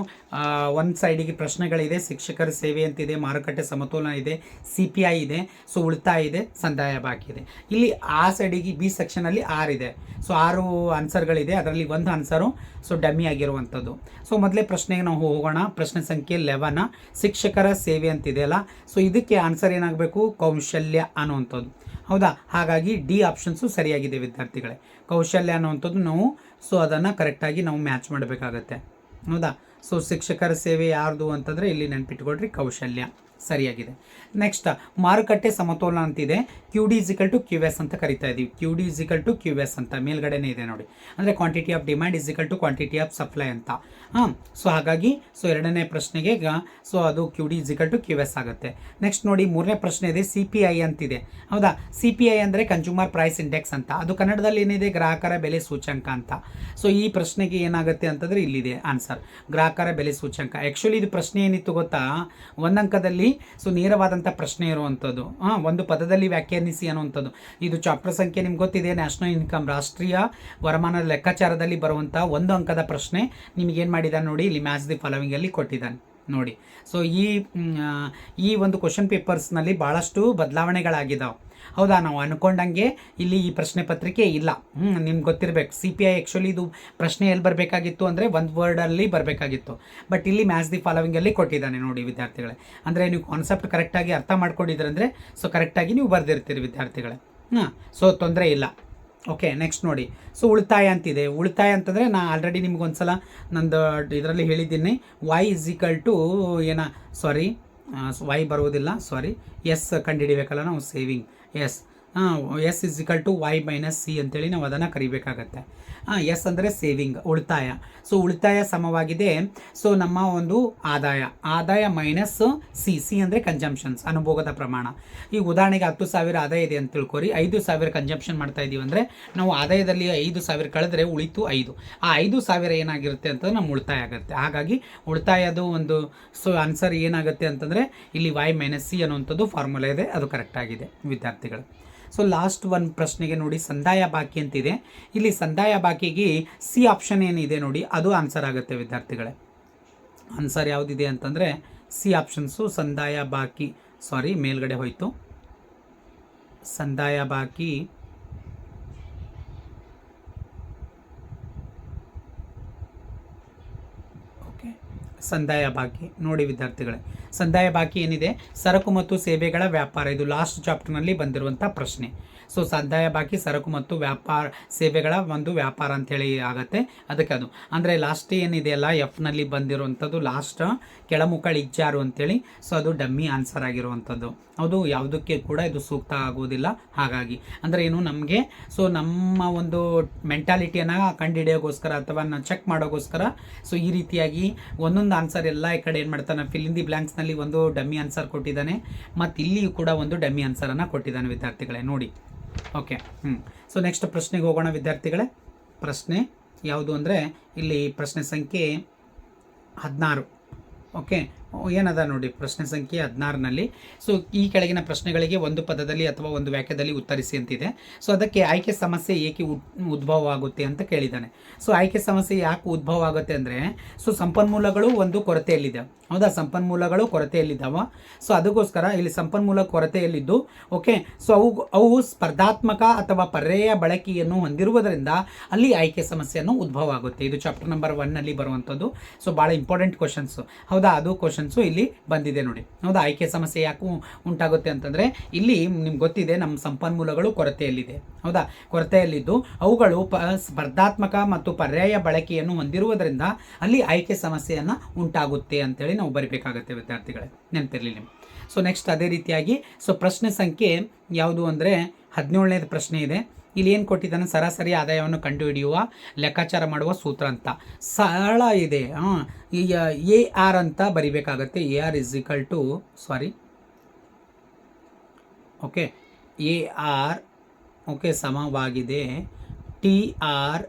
ಒಂದು ಸೈಡಿಗೆ ಪ್ರಶ್ನೆಗಳಿದೆ, ಶಿಕ್ಷಕರ ಸೇವೆ ಅಂತಿದೆ, ಮಾರುಕಟ್ಟೆ ಸಮತೋಲನ ಇದೆ, CPI ಇದೆ, ಸೊ ಉಳಿತಾಯ ಇದೆ, ಸಂದಾಯ ಬಾಕಿ ಇದೆ. ಇಲ್ಲಿ ಆ ಸೈಡಿಗೆ B ಸೆಕ್ಷನಲ್ಲಿ 6 ಇದೆ. ಸೊ 6 ಆನ್ಸರ್ಗಳಿದೆ, ಅದರಲ್ಲಿ ಒಂದು ಆನ್ಸರು ಸೊ ಡಮ್ಮಿ ಆಗಿರುವಂಥದ್ದು. ಸೊ ಮೊದಲೇ ಪ್ರಶ್ನೆಗೆ ನಾವು ಹೋಗೋಣ. ಪ್ರಶ್ನೆ ಸಂಖ್ಯೆ 11 ಶಿಕ್ಷಕರ ಸೇವೆ ಅಂತಿದೆಯಲ್ಲ. ಸೊ ಇದಕ್ಕೆ ಆನ್ಸರ್ ಏನಾಗಬೇಕು? ಕೌಶಲ್ಯ ಅನ್ನುವಂಥದ್ದು. ಹೌದಾ? ಹಾಗಾಗಿ D ಆಪ್ಷನ್ಸು ಸರಿಯಾಗಿದೆ ವಿದ್ಯಾರ್ಥಿಗಳೇ. ಕೌಶಲ್ಯ ಅನ್ನುವಂಥದ್ದು ನಾವು ಸೊ ಅದನ್ನು ಕರೆಕ್ಟಾಗಿ ನಾವು ಮ್ಯಾಚ್ ಮಾಡಬೇಕಾಗತ್ತೆ. ಹೌದಾ? ಸೊ ಶಿಕ್ಷಕರ ಸೇವೆ ಯಾರ್ದು ಅಂತಂದರೆ ಇಲ್ಲಿ ನೆನ್ಪಿಟ್ಕೊಳ್ರಿ, ಕೌಶಲ್ಯ ಸರಿಯಾಗಿದೆ. ನೆಕ್ಸ್ಟ್ ಮಾರುಕಟ್ಟೆ ಸಮತೋಲನ ಅಂತಿದೆ. Q D is equal to Q S ಅಂತ ಕರಿತಾ ಇದ್ದೀವಿ. Q D is equal to Q S ಅಂತ ಮೇಲ್ಗಡೆನೇ ಇದೆ ನೋಡಿ. ಅಂದರೆ quantity of demand is equal to quantity of supply ಅಂತ. ಸೊ ಹಾಗಾಗಿ ಸೊ ಎರಡನೇ ಪ್ರಶ್ನೆಗೆ ಈಗ ಸೊ ಅದು Q D is equal to Q S ಆಗುತ್ತೆ. ನೆಕ್ಸ್ಟ್ ನೋಡಿ ಮೂರನೇ ಪ್ರಶ್ನೆ ಇದೆ ಸಿ ಪಿ ಐ ಅಂತಿದೆ. ಹೌದಾ, ಸಿ ಪಿ ಐ ಅಂದರೆ ಕನ್ಸ್ಯೂಮರ್ ಪ್ರೈಸ್ ಇಂಡೆಕ್ಸ್ ಅಂತ. ಅದು ಕನ್ನಡದಲ್ಲಿ ಏನಿದೆ ಗ್ರಾಹಕರ ಬೆಲೆ ಸೂಚ್ಯಂಕ ಅಂತ. ಸೊ ಈ ಪ್ರಶ್ನೆಗೆ ಏನಾಗುತ್ತೆ ಅಂತಂದರೆ ಇಲ್ಲಿದೆ ಆನ್ಸರ್, ಗ್ರಾಹಕರ ಬೆಲೆ ಸೂಚ್ಯಂಕ. ಆ್ಯಕ್ಚುಲಿ ಇದು ಪ್ರಶ್ನೆ ಏನಿತ್ತು ಗೊತ್ತಾ, ಒಂದಂಕದಲ್ಲಿ ಸೊ ನೇರವಾದಂಥ ಪ್ರಶ್ನೆ ಇರುವಂಥದ್ದು, ಒಂದು ಪದದಲ್ಲಿ ವ್ಯಾಖ್ಯಾನಿಸಿ ಅನ್ನುವಂಥದ್ದು. ಇದು ಚಾಪ್ಟರ್ ಸಂಖ್ಯೆ ನಿಮ್ಗೆ ಗೊತ್ತಿದೆ, ನ್ಯಾಷನಲ್ ಇನ್ಕಮ್ ರಾಷ್ಟ್ರೀಯ ವರಮಾನದ ಲೆಕ್ಕಾಚಾರದಲ್ಲಿ ಬರುವಂಥ ಒಂದು ಅಂಕದ ಪ್ರಶ್ನೆ. ನಿಮಗೇನು ಮಾಡಿದ್ದಾನೆ ನೋಡಿ, ಇಲ್ಲಿ ಮ್ಯಾಚ್ ದಿ ಫಾಲೋವಿಂಗಲ್ಲಿ ಕೊಟ್ಟಿದ್ದಾನೆ ನೋಡಿ. ಸೊ ಈ ಒಂದು ಕ್ವಶನ್ ಪೇಪರ್ಸ್ನಲ್ಲಿ ಭಾಳಷ್ಟು ಬದಲಾವಣೆಗಳಾಗಿದ್ದಾವೆ. ಹೌದಾ, ನಾವು ಅಂದ್ಕೊಂಡಂಗೆ ಇಲ್ಲಿ ಈ ಪ್ರಶ್ನೆ ಪತ್ರಿಕೆ ಇಲ್ಲ. ನಿಮ್ಗೆ ಗೊತ್ತಿರಬೇಕು, ಸಿ ಪಿ ಐ ಆ್ಯಕ್ಚುಲಿ ಇದು ಪ್ರಶ್ನೆ ಎಲ್ಲಿ ಬರಬೇಕಾಗಿತ್ತು ಅಂದರೆ ಒಂದು ವರ್ಡಲ್ಲಿ ಬರಬೇಕಾಗಿತ್ತು. ಬಟ್ ಇಲ್ಲಿ ಮ್ಯಾಚ್ ದಿ ಫಾಲೋವಿಂಗಲ್ಲಿ ಕೊಟ್ಟಿದ್ದಾನೆ ನೋಡಿ ವಿದ್ಯಾರ್ಥಿಗಳೇ. ಅಂದರೆ ನೀವು ಕಾನ್ಸೆಪ್ಟ್ ಕರೆಕ್ಟಾಗಿ ಅರ್ಥ ಮಾಡ್ಕೊಂಡಿದ್ದೀರ ಅಂದರೆ ಸೊ ಕರೆಕ್ಟಾಗಿ ನೀವು ಬರೆದಿರ್ತೀರಿ ವಿದ್ಯಾರ್ಥಿಗಳೇ. ಸೊ ತೊಂದರೆ ಇಲ್ಲ. ಓಕೆ, ನೆಕ್ಸ್ಟ್ ನೋಡಿ. ಸೊ ಉಳಿತಾಯ ಅಂತಿದೆ. ಉಳಿತಾಯ ಅಂತಂದರೆ ನಾನು ಆಲ್ರೆಡಿ ನಿಮ್ಗೆ ಒಂದು ಸಲ ನಂದು ಇದರಲ್ಲಿ ಹೇಳಿದ್ದೀನಿ, Y is equal to Y ಬರುವುದಿಲ್ಲ, ಎಸ್ ಕಂಡುಹಿಡಿಬೇಕಲ್ಲ ನಾವು, saving S. S is equal to Y minus C ಅಂತೇಳಿ ನಾವು ಅದನ್ನು ಕರಿಬೇಕಾಗತ್ತೆ. ಎಸ್ ಅಂದರೆ ಸೇವಿಂಗ್, ಉಳಿತಾಯ. ಸೊ ಉಳಿತಾಯ ಸಮವಾಗಿದೆ ಸೊ ನಮ್ಮ ಒಂದು ಆದಾಯ ಮೈನಸ್ ಸಿ ಅಂದರೆ ಕನ್ಸಂಪ್ಷನ್ಸ್, ಅನುಭೋಗದ ಪ್ರಮಾಣ. ಈಗ ಉದಾಹರಣೆಗೆ 10,000 ಆದಾಯ ಇದೆ ಅಂತ ತಿಳ್ಕೊರಿ, 5,000 ಕನ್ಸಂಪ್ಷನ್ ಮಾಡ್ತಾ ಇದ್ದೀವಿ ಅಂದರೆ ನಾವು ಆದಾಯದಲ್ಲಿ 5,000 ಕಳೆದ್ರೆ ಉಳಿತು 5. ಆ 5,000 ಏನಾಗಿರುತ್ತೆ ಅಂತಂದ್ರೆ ನಮ್ಮ ಉಳಿತಾಯ ಆಗುತ್ತೆ. ಹಾಗಾಗಿ ಉಳಿತಾಯದು ಒಂದು ಸೊ ಆನ್ಸರ್ ಏನಾಗುತ್ತೆ ಅಂತಂದರೆ ಇಲ್ಲಿ ವೈ ಮೈನಸ್ ಸಿ ಅನ್ನುವಂಥದ್ದು ಫಾರ್ಮುಲಾ ಇದೆ, ಅದು ಕರೆಕ್ಟಾಗಿದೆ ವಿದ್ಯಾರ್ಥಿಗಳು. ಸೊ ಲಾಸ್ಟ್ ಒಂದು ಪ್ರಶ್ನೆಗೆ ನೋಡಿ, ಸಂದಾಯ ಬಾಕಿ ಅಂತಿದೆ. ಇಲ್ಲಿ ಸಂದಾಯ ಬಾಕಿಗೆ ಸಿ ಆಪ್ಷನ್ ಏನಿದೆ ನೋಡಿ, ಅದು ಆನ್ಸರ್ ಆಗುತ್ತೆ ವಿದ್ಯಾರ್ಥಿಗಳೇ. ಆನ್ಸರ್ ಯಾವುದಿದೆ ಅಂತಂದರೆ ಸಿ ಆಪ್ಷನ್ಸು. ಸಂದಾಯ ಬಾಕಿ ಮೇಲ್ಗಡೆ ಹೋಯಿತು. ಸಂದಾಯ ಬಾಕಿ ಸಂದಾಯ ಬಾಕಿ ನೋಡಿ ವಿದ್ಯಾರ್ಥಿಗಳೇ. ಸಂದಾಯ ಬಾಕಿ ಏನಿದೆ, ಸರಕು ಮತ್ತು ಸೇವೆಗಳ ವ್ಯಾಪಾರ. ಇದು ಲಾಸ್ಟ್ ಚಾಪ್ಟರ್ನಲ್ಲಿ ಬಂದಿರುವಂಥ ಪ್ರಶ್ನೆ. ಸೊ ಸಂದಾಯ ಬಾಕಿ ಸರಕು ಮತ್ತು ಸೇವೆಗಳ ಒಂದು ವ್ಯಾಪಾರ ಅಂಥೇಳಿ ಆಗುತ್ತೆ. ಅದಕ್ಕೆ ಅದು ಅಂದರೆ ಲಾಸ್ಟ್ ಏನಿದೆಯಲ್ಲ ಎಫ್ನಲ್ಲಿ ಬಂದಿರುವಂಥದ್ದು ಲಾಸ್ಟ್ ಕೆಳಮುಖ ಇಜ್ಜಾರು ಅಂತೇಳಿ. ಸೊ ಅದು ಡಮ್ಮಿ ಆನ್ಸರ್ ಆಗಿರುವಂಥದ್ದು. ಅದು ಯಾವುದಕ್ಕೆ ಕೂಡ ಇದು ಸೂಕ್ತ ಆಗೋದಿಲ್ಲ. ಹಾಗಾಗಿ ಅಂದರೆ ಏನು, ನಮಗೆ ಸೊ ನಮ್ಮ ಒಂದು ಮೆಂಟಾಲಿಟಿಯನ್ನು ಕಂಡುಹಿಡಿಯೋಗೋಸ್ಕರ ಅಥವಾ ಚೆಕ್ ಮಾಡೋಗೋಸ್ಕರ ಸೊ ಈ ರೀತಿಯಾಗಿ ಒಂದೊಂದು ಆನ್ಸರ್ ಎಲ್ಲ ಈ ಕಡೆ ಏನು ಮಾಡ್ತಾನೆ, ಫಿಲ್ ಇನ್ ದಿ ಬ್ಲ್ಯಾಂಕ್ಸ್ನಲ್ಲಿ ಒಂದು ಡಮ್ಮಿ ಆನ್ಸರ್ ಕೊಟ್ಟಿದ್ದಾನೆ, ಮತ್ತು ಇಲ್ಲಿಯೂ ಕೂಡ ಒಂದು ಡಮ್ಮಿ ಆನ್ಸರನ್ನು ಕೊಟ್ಟಿದ್ದಾನೆ ವಿದ್ಯಾರ್ಥಿಗಳೇ ನೋಡಿ. ಓಕೆ, ಸೊ ನೆಕ್ಸ್ಟ್ ಪ್ರಶ್ನೆಗೆ ಹೋಗೋಣ ವಿದ್ಯಾರ್ಥಿಗಳೇ. ಪ್ರಶ್ನೆ ಯಾವುದು ಅಂದರೆ ಇಲ್ಲಿ ಪ್ರಶ್ನೆ ಸಂಖ್ಯೆ 16. ಓಕೆ, ಏನದ ನೋಡಿ ಪ್ರಶ್ನೆ ಸಂಖ್ಯೆ 16ನಲ್ಲಿ. ಸೊ ಈ ಕೆಳಗಿನ ಪ್ರಶ್ನೆಗಳಿಗೆ ಒಂದು ಪದದಲ್ಲಿ ಅಥವಾ ಒಂದು ವಾಕ್ಯದಲ್ಲಿ ಉತ್ತರಿಸಿ ಅಂತಿದೆ. ಸೊ ಅದಕ್ಕೆ ಆಯ್ಕೆ ಸಮಸ್ಯೆ ಏಕೆ ಉದ್ಭವ ಆಗುತ್ತೆ ಅಂತ ಕೇಳಿದ್ದಾನೆ. ಸೊ ಆಯ್ಕೆ ಸಮಸ್ಯೆ ಯಾಕೆ ಉದ್ಭವ ಆಗುತ್ತೆ ಅಂದರೆ ಸೊ ಸಂಪನ್ಮೂಲಗಳು ಒಂದು ಕೊರತೆಯಲ್ಲಿದೆ. ಹೌದಾ, ಸಂಪನ್ಮೂಲಗಳು ಕೊರತೆಯಲ್ಲಿದ್ದಾವ. ಸೊ ಅದಕ್ಕೋಸ್ಕರ ಇಲ್ಲಿ ಸಂಪನ್ಮೂಲ ಕೊರತೆಯಲ್ಲಿದ್ದು ಓಕೆ, ಸೊ ಅವು ಸ್ಪರ್ಧಾತ್ಮಕ ಅಥವಾ ಪರ್ಯಾಯ ಬಳಕೆಯನ್ನು ಹೊಂದಿರುವುದರಿಂದ ಅಲ್ಲಿ ಆಯ್ಕೆ ಸಮಸ್ಯೆಯನ್ನು ಉದ್ಭವ ಆಗುತ್ತೆ. ಇದು ಚಾಪ್ಟರ್ ನಂಬರ್ 1ನಲ್ಲಿ ಬರುವಂಥದ್ದು. ಸೊ ಭಾಳ ಇಂಪಾರ್ಟೆಂಟ್ ಕ್ವಶನ್ಸು. ಹೌದಾ, ಅದು ಕ್ವಶನ್ಸು ಇಲ್ಲಿ ಬಂದಿದೆ ನೋಡಿ. ಹೌದಾ, ಆಯ್ಕೆ ಸಮಸ್ಯೆ ಯಾಕೆ ಉಂಟಾಗುತ್ತೆ ಅಂತಂದರೆ ಇಲ್ಲಿ ನಿಮ್ಗೆ ಗೊತ್ತಿದೆ ನಮ್ಮ ಸಂಪನ್ಮೂಲಗಳು ಕೊರತೆಯಲ್ಲಿದೆ. ಹೌದಾ, ಕೊರತೆಯಲ್ಲಿದ್ದು ಅವುಗಳು ಸ್ಪರ್ಧಾತ್ಮಕ ಮತ್ತು ಪರ್ಯಾಯ ಬಳಕೆಯನ್ನು ಹೊಂದಿರುವುದರಿಂದ ಅಲ್ಲಿ ಆಯ್ಕೆ ಸಮಸ್ಯೆಯನ್ನು ಉಂಟಾಗುತ್ತೆ ಅಂತೇಳಿ ನಾವು ಬರೀಬೇಕಾಗತ್ತೆ ವಿದ್ಯಾರ್ಥಿಗಳೇ, ನೆನಪಿರಲಿ ನಿಮ್ಗೆ. ಸೊ ನೆಕ್ಸ್ಟ್ ಅದೇ ರೀತಿಯಾಗಿ ಸೊ ಪ್ರಶ್ನೆ ಸಂಖ್ಯೆ ಯಾವುದು ಅಂದರೆ 17ನೇದು ಪ್ರಶ್ನೆ ಇದೆ. ಇಲ್ಲಿ ಏನು ಕೊಟ್ಟಿದ್ದಾನೆ, ಸರಾಸರಿ ಆದಾಯವನ್ನು ಕಂಡುಹಿಡಿಯುವ ಲೆಕ್ಕಾಚಾರ ಮಾಡುವ ಸೂತ್ರ ಅಂತ ಸರಳ ಇದೆ. ಈಗ ಎ ಆರ್ ಅಂತ ಬರಿಬೇಕಾಗತ್ತೆ. A R is equal to okay, A R okay ಸಮವಾಗಿದೆ T R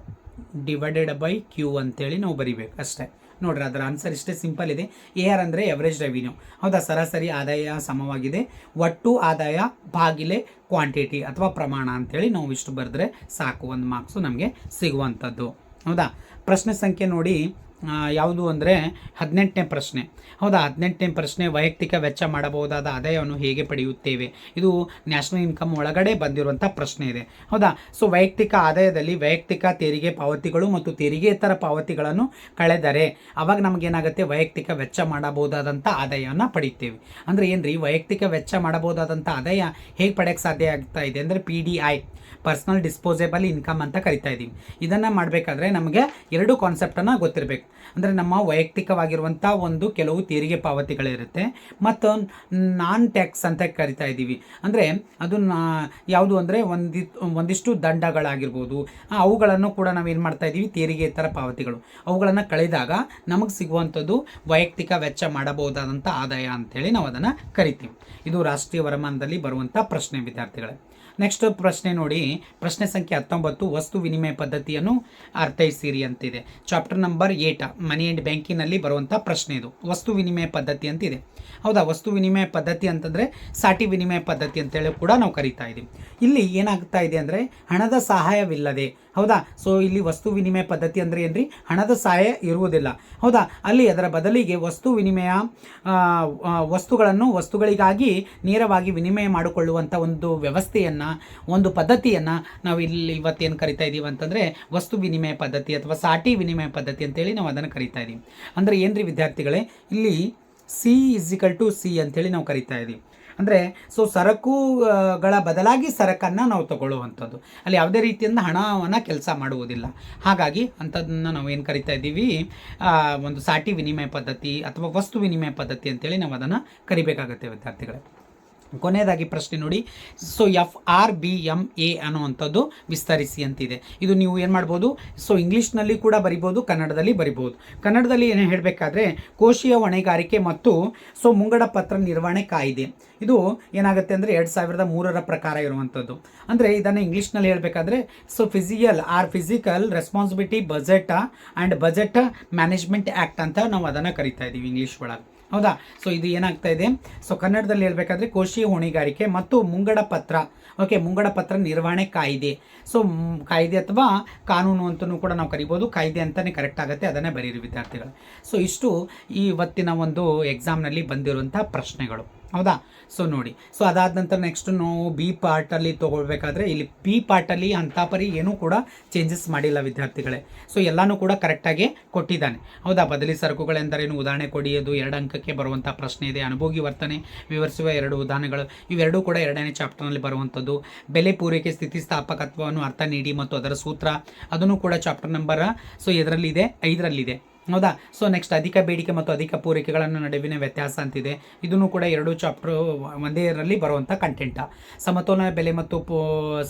divided by Q ಅಂತೇಳಿ ನಾವು ಬರಿಬೇಕು ಅಷ್ಟೇ. ನೋಡ್ರಿ, ಅದರ ಆನ್ಸರ್ ಇಷ್ಟೇ ಸಿಂಪಲ್ ಇದೆ. ಎ ಆರ್ ಅಂದರೆ ಎವರೇಜ್ ರೆವಿನ್ಯೂ. ಹೌದಾ, ಸರಾಸರಿ ಆದಾಯ ಸಮವಾಗಿದೆ ಒಟ್ಟು ಆದಾಯ ಭಾಗಿಲೆ ಕ್ವಾಂಟಿಟಿ ಅಥವಾ ಪ್ರಮಾಣ ಅಂತೇಳಿ ನಾವು ಇಷ್ಟು ಬರೆದ್ರೆ ಸಾಕು, ಒಂದು ಮಾರ್ಕ್ಸು ನಮಗೆ ಸಿಗುವಂಥದ್ದು. ಹೌದಾ, ಪ್ರಶ್ನೆ ಸಂಖ್ಯೆ ನೋಡಿ ಯಾವುದು ಅಂದರೆ 18ನೇ ಪ್ರಶ್ನೆ. ಹೌದಾ, 18ನೇ ಪ್ರಶ್ನೆ, ವೈಯಕ್ತಿಕ ವೆಚ್ಚ ಮಾಡಬಹುದಾದ ಆದಾಯವನ್ನು ಹೇಗೆ ಪಡೆಯುತ್ತೇವೆ? ಇದು ನ್ಯಾಷನಲ್ ಇನ್ಕಮ್ ಒಳಗಡೆ ಬಂದಿರುವಂಥ ಪ್ರಶ್ನೆ ಇದೆ. ಹೌದಾ, ಸೊ ವೈಯಕ್ತಿಕ ಆದಾಯದಲ್ಲಿ ವೈಯಕ್ತಿಕ ತೆರಿಗೆ ಪಾವತಿಗಳು ಮತ್ತು ತೆರಿಗೆಯೇತರ ಪಾವತಿಗಳನ್ನು ಕಳೆದರೆ ಅವಾಗ ನಮಗೇನಾಗುತ್ತೆ, ವೈಯಕ್ತಿಕ ವೆಚ್ಚ ಮಾಡಬಹುದಾದಂಥ ಆದಾಯವನ್ನು ಪಡೆಯುತ್ತೇವೆ. ಅಂದರೆ ಏನು ರೀ, ವೈಯಕ್ತಿಕ ವೆಚ್ಚ ಮಾಡಬಹುದಾದಂಥ ಆದಾಯ ಹೇಗೆ ಪಡೆಯೋಕ್ಕೆ ಸಾಧ್ಯ ಆಗ್ತಾ ಇದೆ ಅಂದರೆ PDI, ಪರ್ಸನಲ್ ಡಿಸ್ಪೋಸೇಬಲ್ ಇನ್ಕಮ್ ಅಂತ ಕರಿತಾ ಇದ್ದೀವಿ. ಇದನ್ನು ಮಾಡಬೇಕಾದ್ರೆ ನಮಗೆ ಎರಡು ಕಾನ್ಸೆಪ್ಟನ್ನು ಗೊತ್ತಿರಬೇಕು. ಅಂದರೆ ನಮ್ಮ ವೈಯಕ್ತಿಕವಾಗಿರುವಂಥ ಒಂದು ಕೆಲವು ತೆರಿಗೆ ಪಾವತಿಗಳಿರುತ್ತೆ ಮತ್ತು ನಾನ್ ಟ್ಯಾಕ್ಸ್ ಅಂತ ಕರಿತಾ ಇದ್ದೀವಿ. ಅಂದರೆ ಅದು ಯಾವುದು ಅಂದರೆ ಒಂದಿಷ್ಟು ದಂಡಗಳಾಗಿರ್ಬೋದು, ಅವುಗಳನ್ನು ಕೂಡ ನಾವೇನು ಮಾಡ್ತಾ ಇದ್ದೀವಿ, ತೆರಿಗೆತರ ಪಾವತಿಗಳು. ಅವುಗಳನ್ನು ಕಳೆದಾಗ ನಮಗೆ ಸಿಗುವಂಥದ್ದು ವೈಯಕ್ತಿಕ ವೆಚ್ಚ ಮಾಡಬಹುದಾದಂಥ ಆದಾಯ ಅಂತೇಳಿ ನಾವು ಅದನ್ನು ಕರಿತೀವಿ. ಇದು ರಾಷ್ಟ್ರೀಯ ವರಮಾನದಲ್ಲಿ ಬರುವಂಥ ಪ್ರಶ್ನೆ ವಿದ್ಯಾರ್ಥಿಗಳೇ. ನೆಕ್ಸ್ಟ್ ಪ್ರಶ್ನೆ ನೋಡಿ, ಪ್ರಶ್ನೆ ಸಂಖ್ಯೆ 19, ವಸ್ತು ವಿನಿಮಯ ಪದ್ಧತಿಯನ್ನು ಅರ್ಥೈಸಿರಿ ಅಂತಿದೆ. ಚಾಪ್ಟರ್ ನಂಬರ್ 8 ಮನಿ ಆ್ಯಂಡ್ ಬ್ಯಾಂಕಿನಲ್ಲಿ ಬರುವಂಥ ಪ್ರಶ್ನೆ ಇದು. ವಸ್ತು ವಿನಿಮಯ ಪದ್ಧತಿ ಅಂತಿದೆ. ಹೌದಾ, ವಸ್ತು ವಿನಿಮಯ ಪದ್ಧತಿ ಅಂತಂದರೆ ಸಾಟಿ ವಿನಿಮಯ ಪದ್ಧತಿ ಅಂತೇಳಿ ಕೂಡ ನಾವು ಕರಿತಾ ಇದ್ದೀವಿ. ಇಲ್ಲಿ ಏನಾಗ್ತಾ ಇದೆ ಅಂದರೆ ಹಣದ ಸಹಾಯವಿಲ್ಲದೆ, ಹೌದಾ. ಸೊ ಇಲ್ಲಿ ವಸ್ತು ವಿನಿಮಯ ಪದ್ಧತಿ ಅಂದರೆ ಏನ್ರಿ, ಹಣದ ಸಹಾಯ ಇರುವುದಿಲ್ಲ. ಹೌದಾ, ಅಲ್ಲಿ ಅದರ ಬದಲಿಗೆ ವಸ್ತು ವಿನಿಮಯ ವಸ್ತುಗಳಿಗಾಗಿ ನೇರವಾಗಿ ವಿನಿಮಯ ಮಾಡಿಕೊಳ್ಳುವಂಥ ಒಂದು ವ್ಯವಸ್ಥೆಯನ್ನು, ಒಂದು ಪದ್ಧತಿಯನ್ನು ನಾವು ಇಲ್ಲಿ ಇವತ್ತೇನು ಕರಿತಾ ಇದ್ದೀವಿ ಅಂತಂದರೆ ವಸ್ತು ವಿನಿಮಯ ಪದ್ಧತಿ ಅಥವಾ ಸಾಟಿ ವಿನಿಮಯ ಪದ್ಧತಿ ಅಂತೇಳಿ ನಾವು ಅದನ್ನು ಕರಿತಾ ಇದ್ದೀವಿ. ಅಂದರೆ ಏನ್ರಿ ವಿದ್ಯಾರ್ಥಿಗಳೇ, ಇಲ್ಲಿ C ಅಂತೇಳಿ ನಾವು ಕರಿತಾ ಇದ್ದೀವಿ. ಅಂದರೆ ಸೊ ಸರಕುಗಳ ಬದಲಾಗಿ ಸರಕನ್ನು ನಾವು ತಗೊಳ್ಳುವಂಥದ್ದು, ಅಲ್ಲಿ ಯಾವುದೇ ರೀತಿಯಿಂದ ಹಣವನ್ನು ಕೆಲಸ ಮಾಡುವುದಿಲ್ಲ. ಹಾಗಾಗಿ ಅಂಥದ್ದನ್ನು ನಾವು ಏನು ಕರಿತಾ ಇದ್ದೀವಿ, ಒಂದು ಸಾಟಿ ವಿನಿಮಯ ಪದ್ಧತಿ ಅಥವಾ ವಸ್ತು ವಿನಿಮಯ ಪದ್ಧತಿ ಅಂತೇಳಿ ನಾವು ಅದನ್ನು ಕರಿಬೇಕಾಗುತ್ತೆ ವಿದ್ಯಾರ್ಥಿಗಳೇ. ಕೊನೆಯದಾಗಿ ಪ್ರಶ್ನೆ ನೋಡಿ, ಸೊ FRBMA ಅನ್ನುವಂಥದ್ದು ವಿಸ್ತರಿಸಿ ಅಂತಿದೆ. ಇದು ನೀವು ಏನು ಮಾಡ್ಬೋದು, ಸೊ ಇಂಗ್ಲೀಷ್ನಲ್ಲಿ ಕೂಡ ಬರಿಬೋದು, ಕನ್ನಡದಲ್ಲಿ ಬರಿಬೋದು. ಕನ್ನಡದಲ್ಲಿ ಏನು ಹೇಳಬೇಕಾದ್ರೆ ಕೋಶೀಯ ಹೊಣೆಗಾರಿಕೆ ಮತ್ತು ಸೊ ಮುಂಗಡ ಪತ್ರ ನಿರ್ವಹಣೆ ಕಾಯ್ದೆ, ಇದು ಏನಾಗುತ್ತೆ ಅಂದರೆ 2003ರ ಪ್ರಕಾರ ಇರುವಂಥದ್ದು. ಅಂದರೆ ಇದನ್ನು ಇಂಗ್ಲೀಷ್ನಲ್ಲಿ ಹೇಳಬೇಕಾದ್ರೆ so physical responsibility budget and budget management act ಅಂತ ನಾವು ಅದನ್ನು ಕರಿತಾ ಇದ್ದೀವಿ ಇಂಗ್ಲೀಷ್ ಒಳಗೆ. ಹೌದಾ, ಸೊ ಇದು ಏನಾಗ್ತಾ ಇದೆ, ಸೊ ಕನ್ನಡದಲ್ಲಿ ಹೇಳಬೇಕಾದ್ರೆ ಕೋಶೀಯ ಹೊಣೆಗಾರಿಕೆ ಮತ್ತು ಮುಂಗಡ ಪತ್ರ, ಓಕೆ, ಮುಂಗಡ ಪತ್ರ ನಿರ್ವಹಣೆ ಕಾಯ್ದೆ. ಸೊ ಕಾಯ್ದೆ ಅಥವಾ ಕಾನೂನು ಅಂತಲೂ ಕೂಡ ನಾವು ಕರಿಬೋದು, ಕಾಯ್ದೆ ಅಂತಲೇ ಕರೆಕ್ಟ್ ಆಗುತ್ತೆ, ಅದನ್ನೇ ಬರೀರಿ ವಿದ್ಯಾರ್ಥಿಗಳು. ಸೊ ಇಷ್ಟು ಇವತ್ತಿನ ಒಂದು ಎಕ್ಸಾಮ್ನಲ್ಲಿ ಬಂದಿರುವಂಥ ಪ್ರಶ್ನೆಗಳು. ಹೌದಾ, ಸೊ ನೋಡಿ, ಸೊ ಅದಾದ ನಂತರ ನೆಕ್ಸ್ಟ್ ನಾವು ಬಿ ಪಾರ್ಟಲ್ಲಿ ತೊಗೊಳ್ಬೇಕಾದ್ರೆ ಇಲ್ಲಿ ಬಿ ಪಾರ್ಟಲ್ಲಿ ಅಂಥ ಪರಿ ಏನೂ ಕೂಡ ಚೇಂಜಸ್ ಮಾಡಿಲ್ಲ ವಿದ್ಯಾರ್ಥಿಗಳೇ. ಸೊ ಎಲ್ಲನೂ ಕೂಡ ಕರೆಕ್ಟಾಗಿ ಕೊಟ್ಟಿದ್ದಾನೆ. ಹೌದಾ, ಬದಲಿ ಸರಕುಗಳೆಂದರೇನು ಉದಾಹರಣೆ ಕೊಡಿ, ಅದು 2 ಅಂಕಕ್ಕೆ ಬರುವಂಥ ಪ್ರಶ್ನೆ ಇದೆ. ಅನುಭೋಗಿ ವರ್ತನೆ ವಿವರಿಸುವ 2 ಉದಾಹರಣೆಗಳು, ಇವೆರಡೂ ಕೂಡ 2ನೇ ಚಾಪ್ಟರ್ನಲ್ಲಿ ಬರುವಂಥದ್ದು. ಬೆಲೆ ಪೂರೈಕೆ ಸ್ಥಿತಿಸ್ಥಾಪಕತ್ವವನ್ನು ಅರ್ಥ ನೀಡಿ ಮತ್ತು ಅದರ ಸೂತ್ರ, ಅದನ್ನು ಕೂಡ ಚಾಪ್ಟರ್ ನಂಬರ್ ಸೊ ಇದರಲ್ಲಿದೆ, 5ರಲ್ಲಿದೆ. ಹೌದಾ, ಸೊ ನೆಕ್ಸ್ಟ್ ಅಧಿಕ ಬೇಡಿಕೆ ಮತ್ತು ಅಧಿಕ ಪೂರೈಕೆಗಳನ್ನು ನಡುವಿನ ವ್ಯತ್ಯಾಸ ಅಂತಿದೆ. ಇದನ್ನು ಕೂಡ 2 ಚಾಪ್ಟರ್ ಒಂದೇ ಇದರಲ್ಲಿ ಬರುವಂಥ ಕಂಟೆಂಟ. ಸಮತೋಲನ ಬೆಲೆ ಮತ್ತು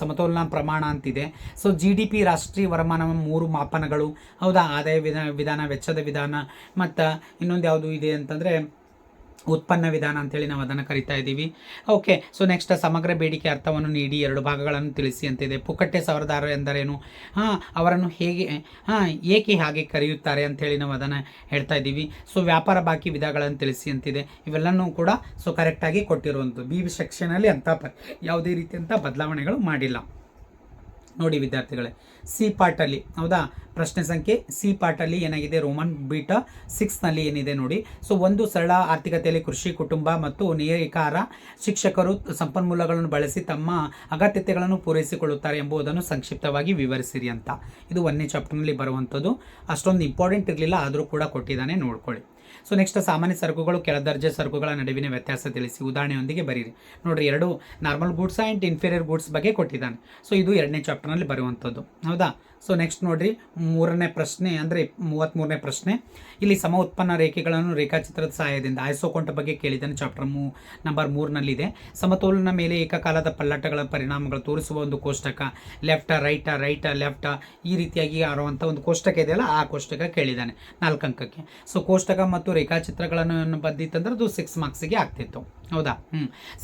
ಸಮತೋಲನ ಪ್ರಮಾಣ ಅಂತಿದೆ. ಸೊ GDP ರಾಷ್ಟ್ರೀಯ ವರಮಾನ 3 ಮಾಪನಗಳು. ಹೌದಾ, ಆದಾಯ ವಿಧಾನ, ವೆಚ್ಚದ ವಿಧಾನ, ಮತ್ತು ಇನ್ನೊಂದು ಯಾವುದು ಇದೆ ಅಂತಂದರೆ ಉತ್ಪನ್ನ ವಿಧಾನ ಅಂತೇಳಿ ನಾವು ಅದನ್ನು ಕರಿತಾ ಇದ್ದೀವಿ. ಓಕೆ, ಸೊ ನೆಕ್ಸ್ಟ್ ಸಮಗ್ರ ಬೇಡಿಕೆ ಅರ್ಥವನ್ನು ನೀಡಿ 2 ಭಾಗಗಳನ್ನು ತಿಳಿಸಿ ಅಂತಿದೆ. ಪುಕ್ಕಟ್ಟೆ ಸವರದಾರ ಎಂದರೇನು, ಅವರನ್ನು ಏಕೆ ಹಾಗೆ ಕರೆಯುತ್ತಾರೆ ಅಂಥೇಳಿ ನಾವು ಅದನ್ನು ಹೇಳ್ತಾ ಇದ್ದೀವಿ. ಸೊ ವ್ಯಾಪಾರ ಬಾಕಿ ವಿಧಗಳನ್ನು ತಿಳಿಸಿ ಅಂತಿದೆ. ಇವೆಲ್ಲನೂ ಕೂಡ ಸೊ ಕರೆಕ್ಟಾಗಿ ಕೊಟ್ಟಿರುವಂಥದ್ದು. ಬಿ ಸೆಕ್ಷನಲ್ಲಿ ಅಂಥ ಯಾವುದೇ ರೀತಿಯಂಥ ಬದಲಾವಣೆಗಳು ಮಾಡಿಲ್ಲ. ನೋಡಿ ವಿದ್ಯಾರ್ಥಿಗಳೇ, ಸಿ ಪಾರ್ಟಲ್ಲಿ, ಹೌದಾ, ಪ್ರಶ್ನೆ ಸಂಖ್ಯೆ ಸಿ ಪಾರ್ಟಲ್ಲಿ ಏನಾಗಿದೆ, ರೋಮನ್ ಬೀಟಾ 6ನಲ್ಲಿ ಏನಿದೆ ನೋಡಿ. ಸೊ ಒಂದು ಸರಳ ಆರ್ಥಿಕತೆಯಲ್ಲಿ ಕೃಷಿ, ಕುಟುಂಬ ಮತ್ತು ನೇಕಾರ ಶಿಕ್ಷಕರು ಸಂಪನ್ಮೂಲಗಳನ್ನು ಬಳಸಿ ತಮ್ಮ ಅಗತ್ಯತೆಗಳನ್ನು ಪೂರೈಸಿಕೊಳ್ಳುತ್ತಾರೆ ಎಂಬುದನ್ನು ಸಂಕ್ಷಿಪ್ತವಾಗಿ ವಿವರಿಸಿರಿ ಅಂತ. ಇದು 1ನೇ ಚಾಪ್ಟರ್ನಲ್ಲಿ ಬರುವಂಥದ್ದು. ಅಷ್ಟೊಂದು ಇಂಪಾರ್ಟೆಂಟ್ ಇರಲಿಲ್ಲ, ಆದರೂ ಕೂಡ ಕೊಟ್ಟಿದ್ದಾನೆ, ನೋಡ್ಕೊಳ್ಳಿ. ಸೊ ನೆಕ್ಸ್ಟ್ ಸಾಮಾನ್ಯ ಸರಕುಗಳು ಕೆಳದರ್ಜೆ ಸರಕುಗಳ ನಡುವಿನ ವ್ಯತ್ಯಾಸ ತಿಳಿಸಿ, ಉದಾಹರಣೆಯೊಂದಿಗೆ ಬರೀರಿ. ನೋಡಿರಿ, 2 normal goods and inferior goods ಬಗ್ಗೆ ಕೊಟ್ಟಿದ್ದಾನೆ. ಸೊ ಇದು 2ನೇ ಚಾಪ್ಟರ್ನಲ್ಲಿ ಬರುವಂಥದ್ದು. ಹೌದಾ, ಸೊ ನೆಕ್ಸ್ಟ್ ನೋಡಿರಿ, 3ನೇ ಪ್ರಶ್ನೆ ಅಂದರೆ 33ನೇ ಪ್ರಶ್ನೆ. ಇಲ್ಲಿ ಸಮ ಉತ್ಪನ್ನ ರೇಖೆಗಳನ್ನು ರೇಖಾಚಿತ್ರದ ಸಹಾಯದಿಂದ ಆಯ್ಸೋಕೊಂಡ ಬಗ್ಗೆ ಕೇಳಿದ್ದಾನೆ. Chapter number 3ನಲ್ಲಿದೆ. ಸಮತೋಲನ ಮೇಲೆ ಏಕಕಾಲದ ಪಲ್ಲಟಗಳ ಪರಿಣಾಮಗಳು ತೋರಿಸುವ ಒಂದು ಕೋಷ್ಟಕ, ಲೆಫ್ಟ ರೈಟ ಲೆಫ್ಟ, ಈ ರೀತಿಯಾಗಿ ಆರುವಂಥ ಒಂದು ಕೋಷ್ಟಕ ಇದೆಯಲ್ಲ, ಆ ಕೋಷ್ಟಕ ಕೇಳಿದ್ದಾನೆ 4 ಅಂಕಕ್ಕೆ. ಸೊ ಕೋಷ್ಟಕ ಮತ್ತು ರೇಖಾಚಿತ್ರಗಳನ್ನು ಬಂದಿತ್ತಂದ್ರೆ ಅದು 6 ಮಾರ್ಕ್ಸಿಗೆ ಆಗ್ತಿತ್ತು. ಹೌದಾ,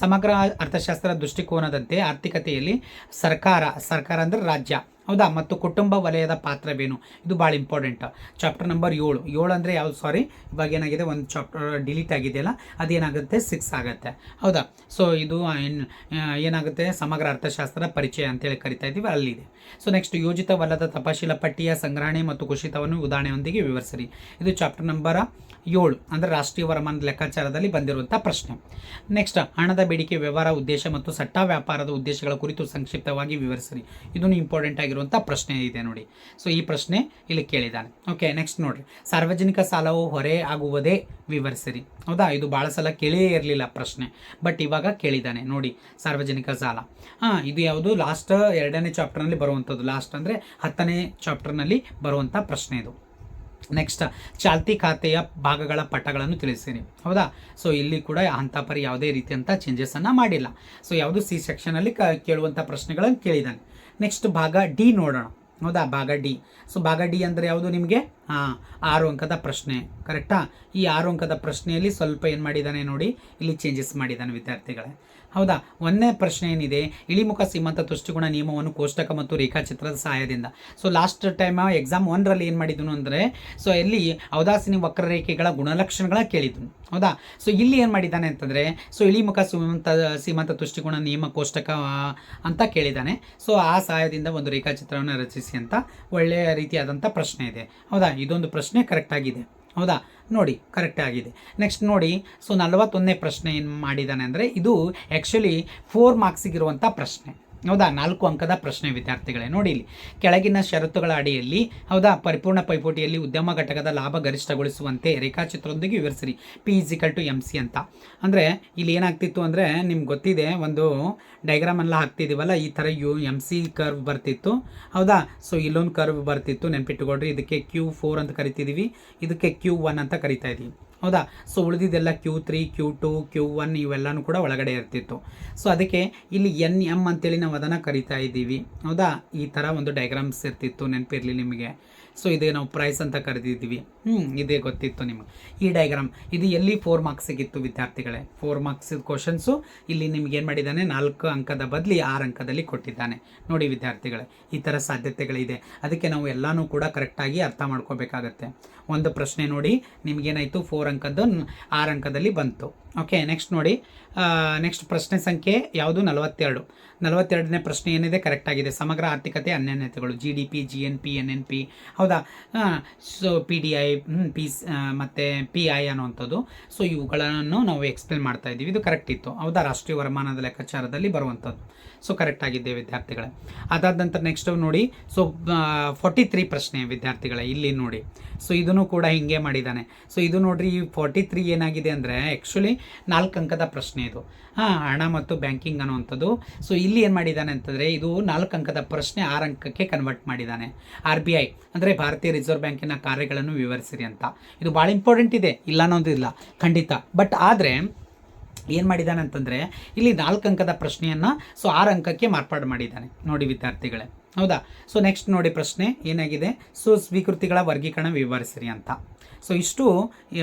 ಸಮಗ್ರ ಅರ್ಥಶಾಸ್ತ್ರ ದೃಷ್ಟಿಕೋನದಂತೆ ಆರ್ಥಿಕತೆಯಲ್ಲಿ ಸರ್ಕಾರ ಅಂದರೆ ರಾಜ್ಯ, ಹೌದಾ, ಮತ್ತು ಕುಟುಂಬ ವಲಯದ ಪಾತ್ರವೇನು, ಇದು ಭಾಳ ಇಂಪಾರ್ಟೆಂಟ್. ಚಾಪ್ಟರ್ ನಂಬರ್ 7 ಅಂದರೆ ಯಾವುದು, ಸಾರಿ, ಇವಾಗ ಏನಾಗಿದೆ, ಒಂದು ಚಾಪ್ಟರ್ ಡಿಲೀಟ್ ಆಗಿದೆಯಲ್ಲ, ಅದೇನಾಗುತ್ತೆ 6 ಆಗುತ್ತೆ. ಹೌದಾ, ಸೊ ಇದು ಏನಾಗುತ್ತೆ, ಸಮಗ್ರ ಅರ್ಥಶಾಸ್ತ್ರದ ಪರಿಚಯ ಅಂತೇಳಿ ಕರಿತಾ ಇದ್ದೀವಿ, ಅಲ್ಲಿದೆ. ಸೊ ನೆಕ್ಸ್ಟ್ ಯೋಜಿತವಲ್ಲದ ತಪಾಶೀಲ ಪಟ್ಟಿಯ ಸಂಗ್ರಹಣೆ ಮತ್ತು ಕುಸಿತವನ್ನು ಉದಾಹರಣೆಯೊಂದಿಗೆ ವಿವರಿಸಿರಿ. ಇದು ಚಾಪ್ಟರ್ ನಂಬರ್ 7 ಅಂದರೆ ರಾಷ್ಟ್ರೀಯ ವರಮಾನದ ಲೆಕ್ಕಾಚಾರದಲ್ಲಿ ಬಂದಿರುವಂಥ ಪ್ರಶ್ನೆ. ನೆಕ್ಸ್ಟ್ ಹಣದ ಬೇಡಿಕೆ, ವ್ಯವಹಾರ ಉದ್ದೇಶ ಮತ್ತು ಸಟ್ಟ ವ್ಯಾಪಾರದ ಉದ್ದೇಶಗಳ ಕುರಿತು ಸಂಕ್ಷಿಪ್ತವಾಗಿ ವಿವರಿಸಿರಿ. ಇದನ್ನು ಇಂಪಾರ್ಟೆಂಟ್ ಆಗಿರುವಂಥ ಪ್ರಶ್ನೆ ಇದೆ ನೋಡಿ. ಸೊ ಈ ಪ್ರಶ್ನೆ ಇಲ್ಲಿ ಕೇಳಿದ್ದಾನೆ. ಓಕೆ, ನೆಕ್ಸ್ಟ್ ನೋಡ್ರಿ, ಸಾರ್ವಜನಿಕ ಸಾಲವು ಹೊರೆ ಆಗುವುದೇ ವಿವರಿಸಿರಿ. ಹೌದಾ, ಇದು ಭಾಳ ಸಲ ಕೇಳೇ ಇರಲಿಲ್ಲ ಪ್ರಶ್ನೆ, ಬಟ್ ಇವಾಗ ಕೇಳಿದ್ದಾನೆ ನೋಡಿ. ಸಾರ್ವಜನಿಕ ಸಾಲ, ಇದು ಯಾವುದು, ಲಾಸ್ಟ್ 2ನೇ ಚಾಪ್ಟರ್ನಲ್ಲಿ ಬರುವಂಥದ್ದು. ಲಾಸ್ಟ್ ಅಂದರೆ 10ನೇ ಚಾಪ್ಟರ್ನಲ್ಲಿ ಬರುವಂಥ ಪ್ರಶ್ನೆ ಇದು. ನೆಕ್ಸ್ಟ್ ಚಾಲ್ತಿ ಖಾತೆಯ ಭಾಗಗಳ ಪಟಗಳನ್ನು ತಿಳಿಸಿರಿ. ಹೌದಾ, ಸೊ ಇಲ್ಲಿ ಕೂಡ ಅಂಥ ಪರಿ ಯಾವುದೇ ರೀತಿಯಂಥ ಚೇಂಜಸನ್ನು ಮಾಡಿಲ್ಲ. ಸೊ ಯಾವುದು ಸಿ ಸೆಕ್ಷನಲ್ಲಿ ಕೇಳುವಂಥ ಪ್ರಶ್ನೆಗಳನ್ನು ಕೇಳಿದ್ದಾನೆ. ನೆಕ್ಸ್ಟ್ ಭಾಗ ಡಿ ನೋಡೋಣ. ಹೌದಾ, ಭಾಗ ಡಿ. ಸೊ ಭಾಗ ಡಿ ಅಂದರೆ ಯಾವುದು ನಿಮಗೆ 6 ಅಂಕದ ಪ್ರಶ್ನೆ. ಕರೆಕ್ಟಾ? ಈ 6 ಅಂಕದ ಪ್ರಶ್ನೆಯಲ್ಲಿ ಸ್ವಲ್ಪ ಏನು ಮಾಡಿದ್ದಾನೆ ನೋಡಿ, ಇಲ್ಲಿ ಚೇಂಜಸ್ ಮಾಡಿದ್ದಾನೆ ವಿದ್ಯಾರ್ಥಿಗಳೇ. ಹೌದಾ, ಒಂದನೇ ಪ್ರಶ್ನೆ ಏನಿದೆ, ಇಳಿಮುಖ ಸೀಮಂತ ತುಷ್ಟಿಗುಣ ನಿಯಮವನ್ನು ಕೋಷ್ಟಕ ಮತ್ತು ರೇಖಾಚಿತ್ರದ ಸಹಾಯದಿಂದ. ಸೊ ಲಾಸ್ಟ್ ಟೈಮ್ ಎಕ್ಸಾಮ್ 1ರಲ್ಲಿ ಏನು ಮಾಡಿದ್ನು ಅಂದರೆ, ಸೊ ಎಲ್ಲಿ ಔದಾಸೀನ ವಕ್ರರೇಖೆಗಳ ಗುಣಲಕ್ಷಣಗಳ ಕೇಳಿದ್ನು. ಹೌದಾ, ಸೊ ಇಲ್ಲಿ ಏನು ಮಾಡಿದ್ದಾನೆ ಅಂತಂದರೆ, ಸೊ ಇಳಿಮುಖ ಸೀಮಂತ ತುಷ್ಟಿಗುಣ ನಿಯಮ ಕೋಷ್ಟಕ ಅಂತ ಕೇಳಿದ್ದಾನೆ. ಸೊ ಆ ಸಹಾಯದಿಂದ ಒಂದು ರೇಖಾಚಿತ್ರವನ್ನು ರಚಿಸಿ ಅಂತ ಒಳ್ಳೆಯ ರೀತಿಯಾದಂಥ ಪ್ರಶ್ನೆ ಇದೆ. ಹೌದಾ, ಇದೊಂದು ಪ್ರಶ್ನೆ ಕರೆಕ್ಟ್ ಆಗಿದೆ. ಹೌದಾ, ನೋಡಿ ಕರೆಕ್ಟ್ ಆಗಿದೆ. ನೆಕ್ಸ್ಟ್ ನೋಡಿ, ಸೊ 41ನೇ ಪ್ರಶ್ನೆ ಏನು ಮಾಡಿದ್ದಾನೆ ಅಂದರೆ, ಇದು ಆ್ಯಕ್ಚುಲಿ 4 ಮಾರ್ಕ್ಸಿಗಿರುವಂಥ ಪ್ರಶ್ನೆ. ಹೌದಾ, 4 ಅಂಕದ ಪ್ರಶ್ನೆ ವಿದ್ಯಾರ್ಥಿಗಳೇ. ನೋಡಿ ಇಲ್ಲಿ ಕೆಳಗಿನ ಷರತ್ತುಗಳ ಅಡಿಯಲ್ಲಿ, ಹೌದಾ, ಪರಿಪೂರ್ಣ ಪೈಪೋಟಿಯಲ್ಲಿ ಉದ್ಯಮ ಘಟಕದ ಲಾಭ ಗರಿಷ್ಠಗೊಳಿಸುವಂತೆ ರೇಖಾಚಿತ್ರದೊಂದಿಗೆ ವಿವರಿಸಿರಿ. P=MC ಅಂತ. ಅಂದರೆ ಇಲ್ಲಿ ಏನಾಗ್ತಿತ್ತು ಅಂದರೆ, ನಿಮ್ಗೆ ಗೊತ್ತಿದೆ, ಒಂದು ಡೈಗ್ರಾಮ್ ಎಲ್ಲ ಹಾಕ್ತಿದ್ದೀವಲ್ಲ, ಈ ಥರ MC ಕರ್ವ್ ಬರ್ತಿತ್ತು. ಹೌದಾ, ಸೊ ಇಲ್ಲೊಂದು ಕರ್ವ್ ಬರ್ತಿತ್ತು, ನೆನ್ಪಿಟ್ಟುಕೊಡ್ರಿ. ಇದಕ್ಕೆ Q4 ಅಂತ ಕರಿತಿದ್ದೀವಿ, ಇದಕ್ಕೆ Q1 ಅಂತ ಕರಿತಾ ಇದ್ದೀವಿ. ಹೌದಾ, ಸೊ ಉಳಿದಿದ್ದೆಲ್ಲ Q3, Q2, Q1 ಇವೆಲ್ಲನೂ ಕೂಡ ಒಳಗಡೆ ಇರ್ತಿತ್ತು. ಸೊ ಅದಕ್ಕೆ ಇಲ್ಲಿ NM ಅಂತೇಳಿ ನಾವು ಅದನ್ನು ಕರಿತಾ ಇದ್ದೀವಿ. ಹೌದಾ, ಈ ಥರ ಒಂದು ಡಯಾಗ್ರಾಮ್ಸ್ ಇರ್ತಿತ್ತು, ನೆನಪಿರಲಿ ನಿಮಗೆ. ಸೊ ಇದೇ ನಾವು ಪ್ರೈಸ್ ಅಂತ ಕರೆದಿದ್ದೀವಿ. ಇದೇ ಗೊತ್ತಿತ್ತು ನಿಮಗೆ. ಈ ಡಯಾಗ್ರಾಮ್ ಇದು ಎಲ್ಲಿ 4 ಮಾರ್ಕ್ಸ್ ಸಿಗಿತ್ತು ವಿದ್ಯಾರ್ಥಿಗಳೇ. 4 ಮಾರ್ಕ್ಸ್ ಕ್ವಶನ್ಸು ಇಲ್ಲಿ ನಿಮ್ಗೆ ಏನು ಮಾಡಿದ್ದಾನೆ, 4 ಅಂಕದ ಬದಲಿ 6 ಅಂಕದಲ್ಲಿ ಕೊಟ್ಟಿದ್ದಾನೆ. ನೋಡಿ ವಿದ್ಯಾರ್ಥಿಗಳೇ, ಈ ಥರ ಸಾಧ್ಯತೆಗಳಿದೆ. ಅದಕ್ಕೆ ನಾವು ಎಲ್ಲನೂ ಕೂಡ ಕರೆಕ್ಟಾಗಿ ಅರ್ಥ ಮಾಡ್ಕೋಬೇಕಾಗತ್ತೆ. ಒಂದು ಪ್ರಶ್ನೆ ನೋಡಿ ನಿಮಗೇನಾಯಿತು, 4 ಅಂಕದ್ದು 6 ಅಂಕದಲ್ಲಿ ಬಂತು. ಓಕೆ, ನೆಕ್ಸ್ಟ್ ನೋಡಿ, ನೆಕ್ಸ್ಟ್ ಪ್ರಶ್ನೆ ಸಂಖ್ಯೆ ಯಾವುದು, 42ನೇ ಪ್ರಶ್ನೆ ಏನಿದೆ ಕರೆಕ್ಟ್ ಆಗಿದೆ. ಸಮಗ್ರ ಆರ್ಥಿಕತೆ ಅನ್ಯೋನ್ಯತೆಗಳು, GDP, GNP, NNP. ಹೌದಾ, ಸೊ PDI, ಮತ್ತು PI ಅನ್ನುವಂಥದ್ದು. ಸೊ ಇವುಗಳನ್ನು ನಾವು ಎಕ್ಸ್ಪ್ಲೇನ್ ಮಾಡ್ತಾ ಇದ್ದೀವಿ. ಇದು ಕರೆಕ್ಟ್ ಇತ್ತು. ಹೌದಾ, ರಾಷ್ಟ್ರೀಯ ವರಮಾನದ ಲೆಕ್ಕಾಚಾರದಲ್ಲಿ ಬರುವಂಥದ್ದು. ಸೊ ಕರೆಕ್ಟ್ ಆಗಿದ್ದೆ ವಿದ್ಯಾರ್ಥಿಗಳೇ. ಅದಾದ ನಂತರ ನೆಕ್ಸ್ಟ್ ನೋಡಿ, ಸೊ 43 ಪ್ರಶ್ನೆ ವಿದ್ಯಾರ್ಥಿಗಳೇ. ಇಲ್ಲಿ ನೋಡಿ, ಸೊ ಇದನ್ನು ಕೂಡ ಹಿಂಗೆ ಮಾಡಿದ್ದಾನೆ. ಸೊ ಇದು ನೋಡ್ರಿ, ಈ 43 ಏನಾಗಿದೆ ಅಂದರೆ ಆ್ಯಕ್ಚುಲಿ 4 ಅಂಕದ ಪ್ರಶ್ನೆ ಇದು. ಹಣ ಮತ್ತು ಬ್ಯಾಂಕಿಂಗ್ ಅನ್ನುವಂಥದ್ದು. ಸೊ ಇಲ್ಲಿ ಏನು ಮಾಡಿದ್ದಾನೆ ಅಂತಂದರೆ, ಇದು 4 ಅಂಕದ ಪ್ರಶ್ನೆ 6 ಅಂಕಕ್ಕೆ ಕನ್ವರ್ಟ್ ಮಾಡಿದ್ದಾನೆ. RBI ಅಂದರೆ ಭಾರತೀಯ ರಿಸರ್ವ್ ಬ್ಯಾಂಕಿನ ಕಾರ್ಯಗಳನ್ನು ವಿವರಿಸಿರಿ ಅಂತ. ಇದು ಭಾಳ ಇಂಪಾರ್ಟೆಂಟ್ ಇದೆ, ಇಲ್ಲ ಅನ್ನೋದಿಲ್ಲ ಖಂಡಿತ. ಬಟ್ ಆದರೆ ಏನು ಮಾಡಿದ್ದಾನೆ ಅಂತಂದರೆ, ಇಲ್ಲಿ 4 ಅಂಕದ ಪ್ರಶ್ನೆಯನ್ನು ಸೊ 6 ಅಂಕಕ್ಕೆ ಮಾರ್ಪಾಡು ಮಾಡಿದ್ದಾನೆ. ನೋಡಿ ವಿದ್ಯಾರ್ಥಿಗಳೇ. ಹೌದಾ, ಸೊ ನೆಕ್ಸ್ಟ್ ನೋಡಿ ಪ್ರಶ್ನೆ ಏನಾಗಿದೆ, ಸೊ ಸ್ವೀಕೃತಿಗಳ ವರ್ಗೀಕರಣ ವಿವರಿಸಿರಿ ಅಂತ. ಸೊ ಇಷ್ಟು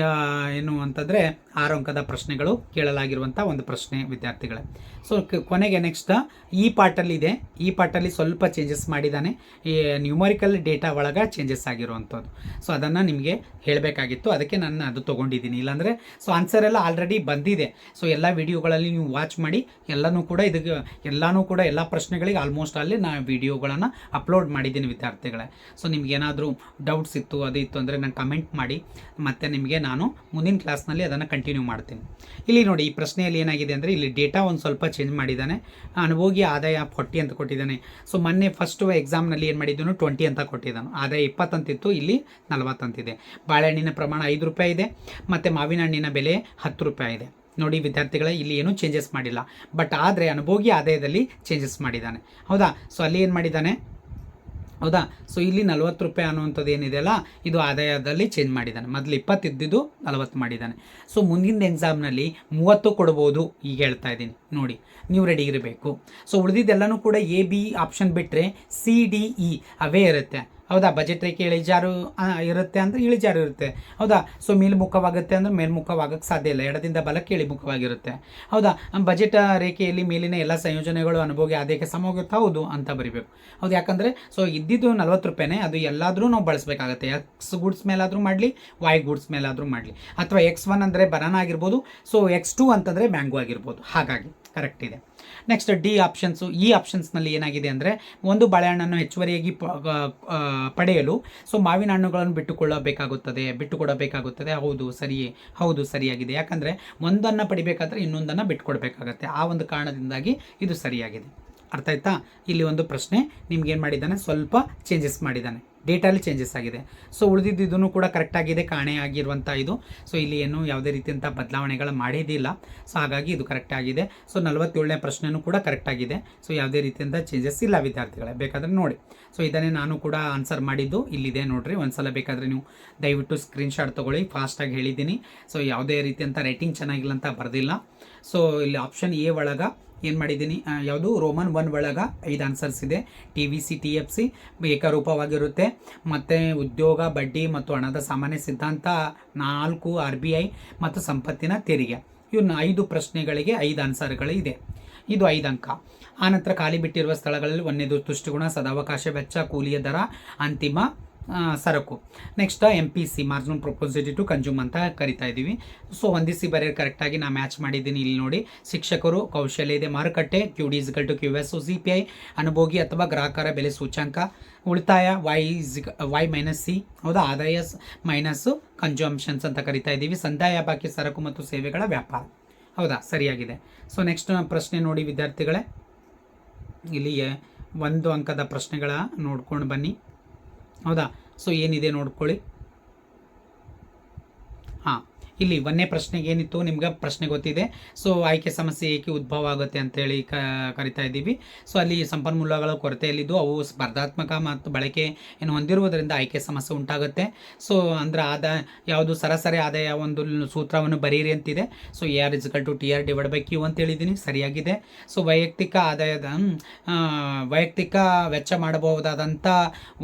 ಏನು ಅಂತಂದರೆ 6 ಅಂಕದ ಪ್ರಶ್ನೆಗಳು ಕೇಳಲಾಗಿರುವಂಥ ಒಂದು ಪ್ರಶ್ನೆ ವಿದ್ಯಾರ್ಥಿಗಳೇ. ಸೊ ಕೊನೆಗೆ ನೆಕ್ಸ್ಟ್ ಈ ಪಾರ್ಟಲ್ಲಿದೆ. ಈ ಪಾರ್ಟಲ್ಲಿ ಸ್ವಲ್ಪ ಚೇಂಜಸ್ ಮಾಡಿದ್ದಾನೆ. ಈ ನ್ಯೂಮರಿಕಲ್ ಡೇಟಾ ಒಳಗೆ ಚೇಂಜಸ್ ಆಗಿರುವಂಥದ್ದು. ಸೊ ಅದನ್ನು ನಿಮಗೆ ಹೇಳಬೇಕಾಗಿತ್ತು, ಅದಕ್ಕೆ ನಾನು ಅದು ತೊಗೊಂಡಿದ್ದೀನಿ. ಇಲ್ಲಾಂದರೆ ಸೊ ಆನ್ಸರ್ ಎಲ್ಲ ಆಲ್ರೆಡಿ ಬಂದಿದೆ. ಸೊ ಎಲ್ಲ ವಿಡಿಯೋಗಳಲ್ಲಿ ನೀವು ವಾಚ್ ಮಾಡಿ, ಎಲ್ಲನೂ ಕೂಡ ಎಲ್ಲ ಪ್ರಶ್ನೆಗಳಿಗೆ ಆಲ್ಮೋಸ್ಟ್ ಅಲ್ಲಿ ನಾನು ವಿಡಿಯೋಗಳನ್ನು ಅಪ್ಲೋಡ್ ಮಾಡಿದ್ದೀನಿ ವಿದ್ಯಾರ್ಥಿಗಳೇ. ಸೊ ನಿಮ್ಗೇನಾದರೂ ಡೌಟ್ಸ್ ಇತ್ತು, ಅದು ಇತ್ತು ಅಂದರೆ ನಂಗೆ ಕಮೆಂಟ್ ಮಾಡಿ, ಮತ್ತು ನಿಮಗೆ ನಾನು ಮುಂದಿನ ಕ್ಲಾಸ್ನಲ್ಲಿ ಅದನ್ನು ಕಂಟಿನ್ಯೂ ಮಾಡ್ತೀನಿ. ಇಲ್ಲಿ ನೋಡಿ, ಈ ಪ್ರಶ್ನೆಯಲ್ಲಿ ಏನಾಗಿದೆ ಅಂದರೆ, ಇಲ್ಲಿ ಡೇಟಾ ಒಂದು ಸ್ವಲ್ಪ ಚೇಂಜ್ ಮಾಡಿದ್ದಾನೆ. ಅನುಭೋಗಿ ಆದಾಯ 40 ಅಂತ ಕೊಟ್ಟಿದ್ದಾನೆ. ಸೊ ಮೊನ್ನೆ ಫಸ್ಟ್ ಎಕ್ಸಾಮ್ನಲ್ಲಿ ಏನು ಮಾಡಿದ್ದನು, 20 ಅಂತ ಕೊಟ್ಟಿದ್ದಾನು. ಆದಾಯ 20 ಅಂತಿತ್ತು, ಇಲ್ಲಿ 40 ಅಂತಿದೆ. ಬಾಳೆಹಣ್ಣಿನ ಪ್ರಮಾಣ 5 ರೂಪಾಯಿ ಇದೆ, ಮತ್ತು ಮಾವಿನ ಹಣ್ಣಿನ ಬೆಲೆ 10 ರೂಪಾಯಿ ಇದೆ. ನೋಡಿ ವಿದ್ಯಾರ್ಥಿಗಳೇ, ಇಲ್ಲಿ ಏನೂ ಚೇಂಜಸ್ ಮಾಡಿಲ್ಲ. ಬಟ್ ಆದರೆ ಅನುಭೋಗಿ ಆದಾಯದಲ್ಲಿ ಚೇಂಜಸ್ ಮಾಡಿದ್ದಾನೆ. ಹೌದಾ, ಸೊ ಅಲ್ಲಿ ಏನು ಮಾಡಿದ್ದಾನೆ, ಹೌದಾ, ಸೊ ಇಲ್ಲಿ 40 ರೂಪಾಯಿ ಅನ್ನುವಂಥದ್ದು ಏನಿದೆಯಲ್ಲ, ಇದು ಆದಾಯದಲ್ಲಿ ಚೇಂಜ್ ಮಾಡಿದ್ದಾನೆ. ಮೊದಲು 20 ಇದ್ದಿದ್ದು 40 ಮಾಡಿದ್ದಾನೆ. ಸೊ ಮುಂದಿನ ಎಕ್ಸಾಮ್ನಲ್ಲಿ 30 ಕೊಡ್ಬೋದು, ಈಗ ಹೇಳ್ತಾ ಇದ್ದೀನಿ. ನೋಡಿ, ನೀವು ರೆಡಿ ಇರಬೇಕು. ಸೊ ಉಳಿದಿದ್ದೆಲ್ಲನೂ ಕೂಡ AB ಆಪ್ಷನ್ ಬಿಟ್ಟರೆ CDE ಅವೇ ಇರುತ್ತೆ. ಹೌದಾ, ಬಜೆಟ್ ರೇಖೆ ಇಳಿಜಾರು ಇರುತ್ತೆ ಅಂದರೆ ಇಳಿಜಾರು ಇರುತ್ತೆ. ಹೌದಾ, ಸೊ ಮೇಲ್ಮುಖವಾಗುತ್ತೆ ಅಂದರೆ ಮೇಲ್ಮುಖವಾಗಕ್ಕೆ ಸಾಧ್ಯ ಇಲ್ಲ, ಎಡದಿಂದ ಬಲಕ್ಕೆ ಇಳಿಮುಖವಾಗಿರುತ್ತೆ. ಹೌದಾ, ಬಜೆಟ್ ರೇಖೆಯಲ್ಲಿ ಮೇಲಿನ ಎಲ್ಲ ಸಂಯೋಜನೆಗಳು ಅನುಭೋಗಿ ಆದಾಯಕ್ಕೆ ಸಮವಾಗಿರುತ್ತೆ, ಹೌದು ಅಂತ ಬರಿಬೇಕು. ಹೌದು, ಯಾಕಂದರೆ ಸೊ ಇದ್ದಿದ್ದು 40 ರೂಪಾಯಿನೇ, ಅದು ಎಲ್ಲಾದರೂ ನಾವು ಬಳಸಬೇಕಾಗತ್ತೆ. X ಗೂಡ್ಸ್ ಮೇಲಾದರೂ ಮಾಡಲಿ, Y ಗೂಡ್ಸ್ ಮೇಲಾದರೂ ಮಾಡಲಿ, ಅಥವಾ X1 ಅಂದರೆ ಬನಾನಾ ಆಗಿರ್ಬೋದು, ಸೊ X2 ಅಂತಂದರೆ ಮ್ಯಾಂಗೋ ಆಗಿರ್ಬೋದು. ಹಾಗಾಗಿ ಕರೆಕ್ಟ್ ಇದೆ. Next D options. ಈ ಆಪ್ಷನ್ಸ್ನಲ್ಲಿ ಏನಾಗಿದೆ ಅಂದರೆ, ಒಂದು ಬಾಳೆಹಣ್ಣನ್ನು ಹೆಚ್ಚುವರಿಯಾಗಿ ಪಡೆಯಲು ಸೊ ಮಾವಿನ ಹಣ್ಣುಗಳನ್ನು ಬಿಟ್ಟುಕೊಡಬೇಕಾಗುತ್ತದೆ. ಹೌದು ಸರಿಯಾಗಿದೆ. ಯಾಕಂದರೆ ಒಂದನ್ನು ಪಡಿಬೇಕಾದ್ರೆ ಇನ್ನೊಂದನ್ನು ಬಿಟ್ಟುಕೊಡ್ಬೇಕಾಗತ್ತೆ. ಆ ಒಂದು ಕಾರಣದಿಂದಾಗಿ ಇದು ಸರಿಯಾಗಿದೆ. ಅರ್ಥ ಆಯ್ತಾ? ಇಲ್ಲಿ ಒಂದು ಪ್ರಶ್ನೆ ನಿಮ್ಗೆ ಏನು ಮಾಡಿದ್ದಾನೆ, ಸ್ವಲ್ಪ ಚೇಂಜಸ್ ಮಾಡಿದ್ದಾನೆ. ಡೇಟಲ್ಲಿ ಚೇಂಜಸ್ ಆಗಿದೆ. ಸೊ ಉಳಿದಿದ್ದು ಇದನ್ನು ಕೂಡ ಕರೆಕ್ಟಾಗಿದೆ, ಕಾಣೆ ಆಗಿರುವಂಥ ಇದು. ಸೊ ಇಲ್ಲಿ ಏನು ಯಾವುದೇ ರೀತಿಯಂಥ ಬದಲಾವಣೆಗಳು ಮಾಡಿದ್ದಿಲ್ಲ. ಸೊ ಹಾಗಾಗಿ ಇದು ಕರೆಕ್ಟ್ ಆಗಿದೆ. ಸೊ 47ನೇ ಪ್ರಶ್ನೆಯೂ ಕೂಡ ಕರೆಕ್ಟ್ ಆಗಿದೆ. ಸೊ ಯಾವುದೇ ರೀತಿಯಿಂದ ಚೇಂಜಸ್ ಇಲ್ಲ ವಿದ್ಯಾರ್ಥಿಗಳೇ, ಬೇಕಾದರೆ ನೋಡಿ. ಸೊ ಇದನ್ನೇ ನಾನು ಕೂಡ ಆನ್ಸರ್ ಮಾಡಿದ್ದು ಇಲ್ಲಿದೆ ನೋಡಿರಿ, ಒಂದ್ಸಲ ಬೇಕಾದರೆ ನೀವು ದಯವಿಟ್ಟು ಸ್ಕ್ರೀನ್ಶಾಟ್ ತೊಗೊಳ್ಳಿ. ಫಾಸ್ಟಾಗಿ ಹೇಳಿದ್ದೀನಿ. ಸೊ ಯಾವುದೇ ರೀತಿಯಂಥ ರೈಟಿಂಗ್ ಚೆನ್ನಾಗಿಲ್ಲ ಅಂತ ಬರೆದಿಲ್ಲ. ಸೊ ಇಲ್ಲಿ ಆಪ್ಷನ್ ಎ ಒಳಗೆ ಏನು ಮಾಡಿದ್ದೀನಿ, ಯಾವುದು ರೋಮನ್ 1 ಒಳಗೆ 5 ಆನ್ಸರ್ಸ್ ಇದೆ. TVC TFC ಏಕರೂಪವಾಗಿರುತ್ತೆ, ಮತ್ತು ಉದ್ಯೋಗ, ಬಡ್ಡಿ ಮತ್ತು ಹಣದ ಸಾಮಾನ್ಯ ಸಿದ್ಧಾಂತ 4, RBI ಮತ್ತು ಸಂಪತ್ತಿನ ತೆರಿಗೆ. ಇನ್ನು 5 ಪ್ರಶ್ನೆಗಳಿಗೆ 5 ಆನ್ಸರ್ಗಳು ಇದೆ. ಇದು 5 ಅಂಕ. ಆನಂತರ ಖಾಲಿ ಬಿಟ್ಟಿರುವ ಸ್ಥಳಗಳಲ್ಲಿ 1ನೇದು ತುಷ್ಟಿಗುಣ, ಸದಾವಕಾಶ ವೆಚ್ಚ, ಕೂಲಿಯ ದರ, ಅಂತಿಮ ಸರಕು. Next MPC marginal propensity to consume ಅಂತ ಕರಿತಾ ಇದ್ದೀವಿ. ಸೊ ಹೊಂದಿಸಿ ಬರೆಯೋದು ಕರೆಕ್ಟಾಗಿ ನಾನು ಮ್ಯಾಚ್ ಮಾಡಿದ್ದೀನಿ. ಇಲ್ಲಿ ನೋಡಿ, ಶಿಕ್ಷಕರು, ಕೌಶಲ್ಯ ಇದೆ, ಮಾರುಕಟ್ಟೆ, QD = QS, CPI ಅನುಭೋಗಿ ಅಥವಾ ಗ್ರಾಹಕರ ಬೆಲೆ ಸೂಚ್ಯಂಕ, ಉಳಿತಾಯ Y-C, ಹೌದಾ, ಆದಾಯ ಮೈನಸ್ ಕನ್ಸ್ಯೂಮ್ಷನ್ಸ್ ಅಂತ ಕರಿತಾ ಇದ್ದೀವಿ. ಸಂದಾಯ ಬಾಕಿ ಸರಕು ಮತ್ತು ಸೇವೆಗಳ ವ್ಯಾಪಾರ. ಹೌದಾ, ಸರಿಯಾಗಿದೆ. ಸೊ ನೆಕ್ಸ್ಟ್ ಪ್ರಶ್ನೆ ನೋಡಿ ವಿದ್ಯಾರ್ಥಿಗಳೇ, ಇಲ್ಲಿ 1 ಅಂಕದ ಪ್ರಶ್ನೆಗಳ ನೋಡ್ಕೊಂಡು ಬನ್ನಿ. ಹೌದಾ, ಸೊ ಏನಿದೆ ನೋಡ್ಕೊಳ್ಳಿ. ಹಾಂ, ಇಲ್ಲಿ 1ನೇ ಪ್ರಶ್ನೆಗೆ ಏನಿತ್ತು ನಿಮ್ಗೆ ಪ್ರಶ್ನೆ ಗೊತ್ತಿದೆ. ಸೊ ಆಯ್ಕೆ ಸಮಸ್ಯೆ ಏಕೆ ಉದ್ಭವ ಆಗುತ್ತೆ ಅಂತೇಳಿ ಕರಿತಾ ಇದ್ದೀವಿ. ಸೊ ಅಲ್ಲಿ ಸಂಪನ್ಮೂಲಗಳ ಕೊರತೆಯಲ್ಲಿದ್ದು ಅವು ಸ್ಪರ್ಧಾತ್ಮಕ ಮತ್ತು ಬಳಕೆಯನ್ನು ಹೊಂದಿರುವುದರಿಂದ ಆಯ್ಕೆ ಸಮಸ್ಯೆ ಉಂಟಾಗುತ್ತೆ. ಸೊ ಅಂದರೆ ಯಾವುದು ಸರಾಸರಿ ಆದಾಯ ಒಂದು ಸೂತ್ರವನ್ನು ಬರೀರಿ ಅಂತಿದೆ. ಸೊ AR = TR/Q ಅಂತ ಹೇಳಿದ್ದೀನಿ, ಸರಿಯಾಗಿದೆ. ಸೊ ವೈಯಕ್ತಿಕ ವೆಚ್ಚ ಮಾಡಬಹುದಾದಂಥ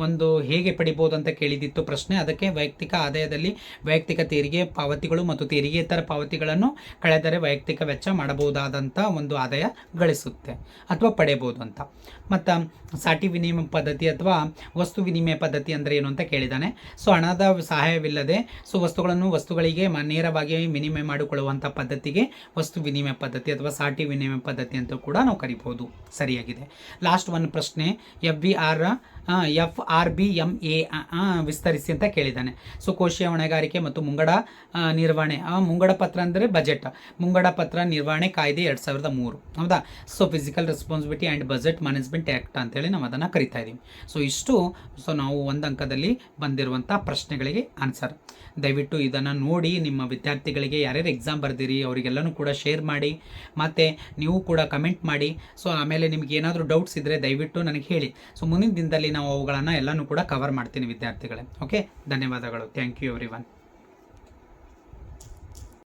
ಒಂದು ಹೇಗೆ ಪಡಿಬೋದು ಅಂತ ಕೇಳಿದಿತ್ತು ಪ್ರಶ್ನೆ. ಅದಕ್ಕೆ ವೈಯಕ್ತಿಕ ಆದಾಯದಲ್ಲಿ ವೈಯಕ್ತಿಕ ತೆರಿಗೆ ಪಾವತಿಗಳು ಮತ್ತು ತೆರಿಗೆಯೇತರ ಪಾವತಿಗಳನ್ನು ಕಳೆದರೆ ವೈಯಕ್ತಿಕ ವೆಚ್ಚ ಮಾಡಬಹುದಾದಂಥ ಒಂದು ಆದಾಯ ಗಳಿಸುತ್ತೆ ಅಥವಾ ಪಡೆಯಬಹುದು ಅಂತ. ಮತ್ತು ಸಾಟಿ ವಿನಿಮಯ ಪದ್ಧತಿ ಅಥವಾ ವಸ್ತು ವಿನಿಮಯ ಪದ್ಧತಿ ಅಂದರೆ ಏನು ಅಂತ ಕೇಳಿದ್ದಾನೆ. ಸೊ ಹಣದ ಸಹಾಯವಿಲ್ಲದೆ ವಸ್ತುಗಳಿಗೆ ನೇರವಾಗಿ ವಿನಿಮಯ ಮಾಡಿಕೊಳ್ಳುವಂಥ ಪದ್ಧತಿಗೆ ವಸ್ತು ವಿನಿಮಯ ಪದ್ಧತಿ ಅಥವಾ ಸಾಟಿ ವಿನಿಮಯ ಪದ್ಧತಿ ಅಂತ ಕೂಡ ನಾವು ಕರಿಬಹುದು. ಸರಿಯಾಗಿದೆ. ಲಾಸ್ಟ್ 1 ಪ್ರಶ್ನೆ, FRBMA ವಿಸ್ತರಿಸಿ ಅಂತ ಕೇಳಿದ್ದಾನೆ. ಸೊ ಕೋಶೀಯ ಹೊಣೆಗಾರಿಕೆ ಮತ್ತು ಮುಂಗಡ ನಿರ್ವಹಣೆ. ಮುಂಗಡ ಪತ್ರ ಅಂದರೆ ಬಜೆಟ್, ಮುಂಗಡ ಪತ್ರ ನಿರ್ವಹಣೆ ಕಾಯ್ದೆ 2003, ಹೌದಾ. So physical responsibility and budget management act ಅಂತೇಳಿ ನಾವು ಅದನ್ನು ಕರಿತಾ ಇದ್ದೀವಿ. ಸೊ ಇಷ್ಟು ನಾವು 1 ಅಂಕದಲ್ಲಿ ಬಂದಿರುವಂಥ ಪ್ರಶ್ನೆಗಳಿಗೆ ಆನ್ಸರ್. ದಯವಿಟ್ಟು ಇದನ್ನು ನೋಡಿ ನಿಮ್ಮ ವಿದ್ಯಾರ್ಥಿಗಳಿಗೆ ಯಾರ್ಯಾರು ಎಕ್ಸಾಮ್ ಬರ್ದಿರಿ ಅವರಿಗೆಲ್ಲನೂ ಕೂಡ ಶೇರ್ ಮಾಡಿ, ಮತ್ತು ನೀವು ಕೂಡ ಕಮೆಂಟ್ ಮಾಡಿ. ಸೊ ಆಮೇಲೆ ನಿಮ್ಗೆ ಏನಾದರೂ ಡೌಟ್ಸ್ ಇದ್ದರೆ ದಯವಿಟ್ಟು ನನಗೆ ಹೇಳಿ. ಸೊ ಮುಂದಿನ ದಿನದಲ್ಲಿ ನಾವು ಅವುಗಳನ್ನು ಎಲ್ಲನೂ ಕೂಡ ಕವರ್ ಮಾಡ್ತೀನಿ ವಿದ್ಯಾರ್ಥಿಗಳೇ. ಓಕೆ, ಧನ್ಯವಾದಗಳು. Thank you everyone.